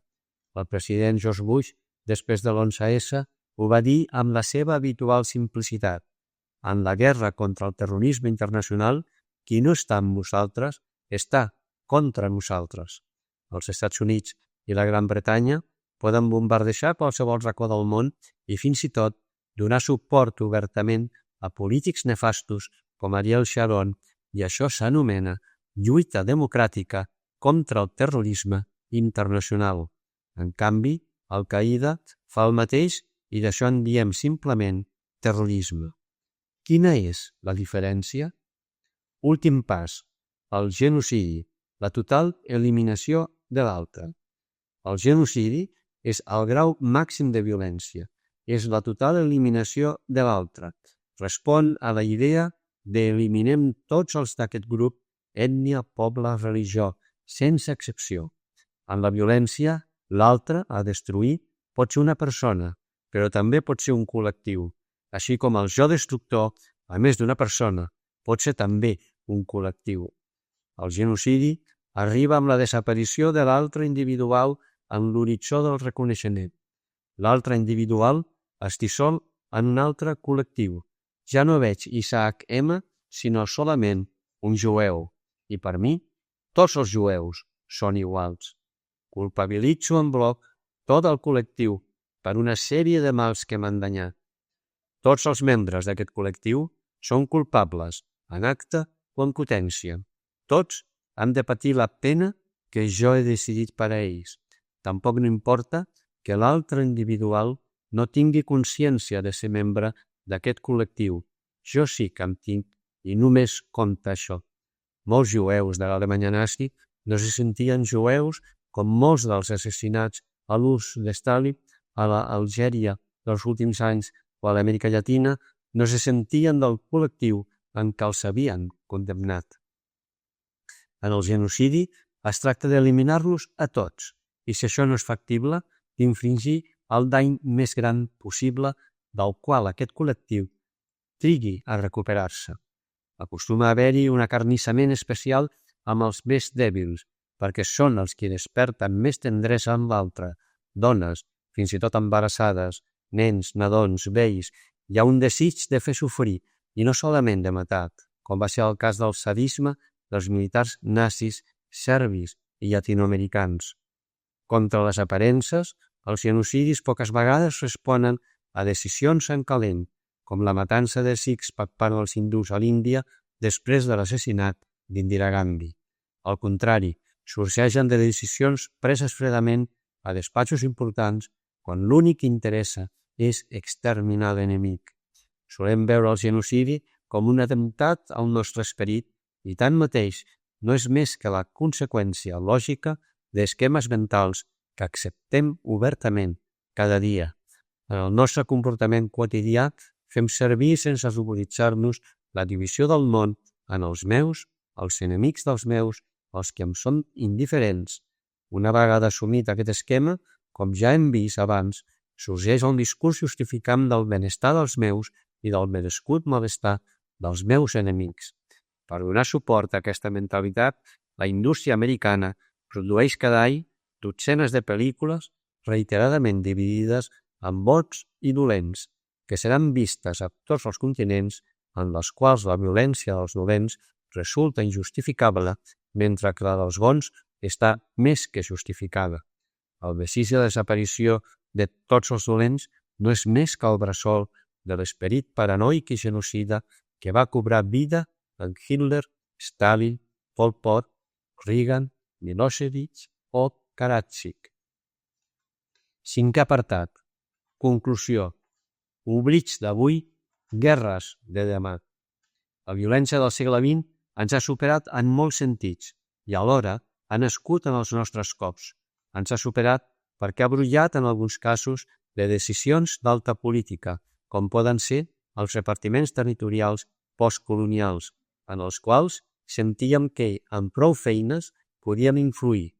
El president George Bush, després de l'11S, ho va dir amb la seva habitual simplicitat. En la guerra contra el terrorisme internacional, qui no està amb nosaltres, està contra nosaltres. Els Estats Units i la Gran Bretanya poden bombardejar qualsevol racó del món i fins i tot donar suport obertament a polítics nefastos com Ariel Sharon, i això s'anomena lluita democràtica contra el terrorisme internacional. En canvi, Al-Qaeda fa el mateix i d'això en diem simplement terrorisme. Quina és la diferència? Últim pas, el genocidi, la total eliminació de l'altre. El genocidi és el grau màxim de violència, és la total eliminació de l'altre. Respon a la idea d'eliminem tots els d'aquest grup, ètnia, poble, religió, sense excepció. En la violència, l'altre, a destruir, pot ser una persona, però també pot ser un col·lectiu, així com el jo destructor, a més d'una persona, pot ser també un col·lectiu. El genocidi arriba amb la desaparició de l'altre individual en l'horitzó del reconeixement. L'altre individual es dissol en un altre col·lectiu. Ja no veig Isaac M, sinó solament un jueu. I per mi, tots els jueus són iguals. Culpabilitzo en bloc tot el col·lectiu per una sèrie de mals que m'han danyat. Tots els membres d'aquest col·lectiu són culpables, en acte o en potència. Tots han de patir la pena que jo he decidit per a ells. Tampoc no importa que l'altre individual no tingui consciència de ser membre d'aquest col·lectiu. Jo sí que en tinc i només compta això. Molts jueus de l'Alemanya nazi no se sentien jueus com molts dels assassinats a l'URSS de Stalin, a l'Algèria dels últims anys o a l'Amèrica Llatina no se sentien del col·lectiu en què els havien condemnat. En el genocidi es tracta d'eliminar-los a tots i, si això no és factible, d'infringir el dany més gran possible del qual aquest col·lectiu trigui a recuperar-se. Acostuma a haver-hi un acarnissament especial amb els més dèbils, perquè són els qui desperten més tendresa en l'altre, dones, fins i tot embarassades, nens, nadons, vells. Hi ha un desig de fer sofrir, i no solament de matar, com va ser el cas del sadisme dels militars nazis, serbis i llatinoamericans. Contra les aparences, els genocidis poques vegades responen a decisions en calent, com la matança de sikhs per part dels hindús a l'Índia després de l'assassinat d'Indira Gandhi. Al contrari, sorgeixen de decisions preses fredament a despatxos importants quan l'únic que interessa és exterminar l'enemic. Solem veure el genocidi com un atemptat al nostre esperit i tanmateix no és més que la conseqüència lògica d'esquemes mentals que acceptem obertament cada dia. En el nostre comportament quotidià fem servir sense ruboritzar-nos la divisió del món en els meus, els enemics dels meus, els que em són indiferents. Una vegada assumit aquest esquema, com ja hem vist abans, sorgeix el discurs justificant del benestar dels meus i del merescut malestar dels meus enemics. Per donar suport a aquesta mentalitat, la indústria americana produeix cada any dotzenes de pel·lícules reiteradament dividides en bons i dolents, que seran vistes a tots els continents, en les quals la violència dels dolents resulta injustificable, mentre que la dels bons està més que justificada. El desig de desaparició de tots els dolents no és més que el bressol de l'esperit paranoic i genocida que va cobrar vida en Hitler, Stalin, Pol Pot, Reagan, Milosevic o Karadzic. 5è apartat. Conclusió. Oblits d'avui, guerres de demà. La violència del segle XX ens ha superat en molts sentits i alhora ha nascut en els nostres cops. Ens ha superat perquè ha brollat en alguns casos de decisions d'alta política, com poden ser els repartiments territorials postcolonials, en els quals sentíem que, amb prou feines, podíem influir.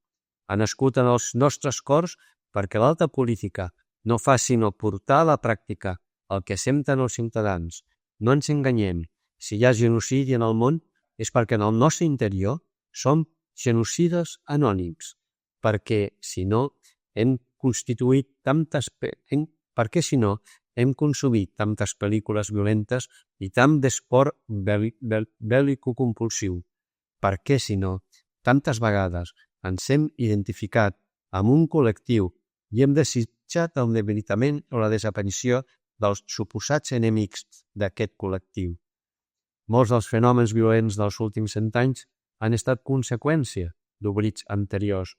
Ha nascut en els nostres cors perquè l'alta política no fa sinó portar a la pràctica el que senten els ciutadans. No ens enganyem, si hi ha genocidi en el món és perquè en el nostre interior som genocides anònims, perquè si no hem consumit tantes pel·lícules violentes i tant d'esport bèl·lico-compulsiu. Per què, si no, tantes vegades ens hem identificat amb un col·lectiu i hem desitjat el debilitament o la desaparició dels suposats enemics d'aquest col·lectiu. Molts dels fenòmens violents dels últims 100 anys han estat conseqüència d'oblits anteriors.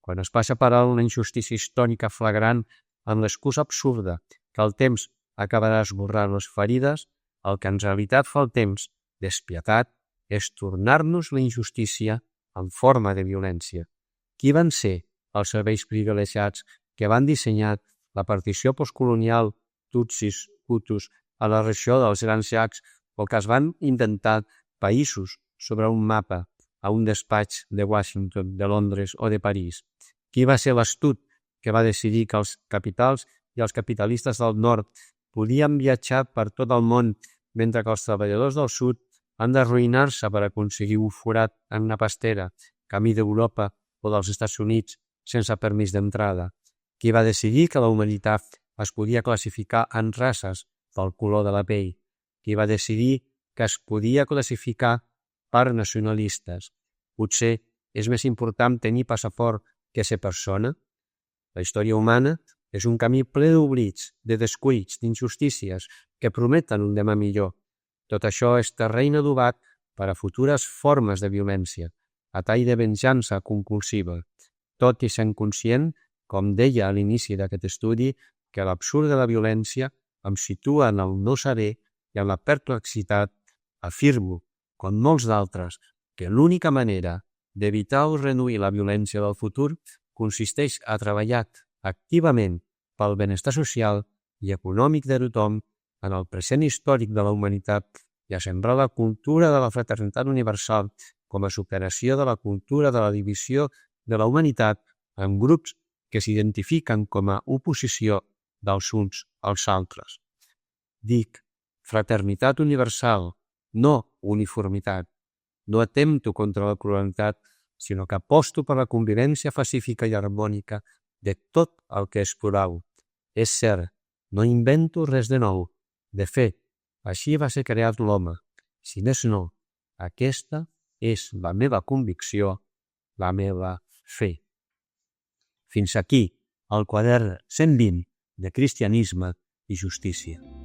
Quan es passa per alt una injustícia històrica flagrant amb l'excusa absurda que el temps acabarà esborrant les ferides, el que en realitat fa el temps, despietat, és tornar-nos la injustícia en forma de violència. Qui van ser els serveis privilegiats que van dissenyar la partició postcolonial Tutsis, Hutus, a la regió dels Grans Llacs o que es van inventar països sobre un mapa a un despatx de Washington, de Londres o de París. Qui va ser l'astut que va decidir que els capitals i els capitalistes del nord podien viatjar per tot el món mentre que els treballadors del sud han d'arruïnar-se per aconseguir un forat en una pastera, camí d'Europa o dels Estats Units sense permís d'entrada? Qui va decidir que la humanitat es podia classificar en races pel color de la pell? Qui va decidir que es podia classificar per nacionalistes? Potser és més important tenir passaport que ser persona? La història humana és un camí ple d'oblits, de descuits, d'injustícies que prometen un demà millor. Tot això és terreny adobat per a futures formes de violència, a tall de venjança compulsiva, tot i sent conscient, com deia a l'inici d'aquest estudi, que l'absurd de la violència em situa en el no saber i en la perplexitat. Afirmo, com molts d'altres, que l'única manera d'evitar o reduir la violència del futur consisteix a treballar activament pel benestar social i econòmic de tothom en el present històric de la humanitat i a sembrar la cultura de la fraternitat universal com a superació de la cultura de la divisió de la humanitat en grups que s'identifiquen com a oposició dels uns als altres. Dic fraternitat universal, no uniformitat. No atempto contra la crueltat, sinó que aposto per la convivència pacífica i harmònica de tot el que és plural. És cert, no invento res de nou. De fet, així va ser creat l'home. Si més no, aquesta és la meva convicció, la meva fe. Fins aquí el quadern 120 de Cristianisme i Justícia.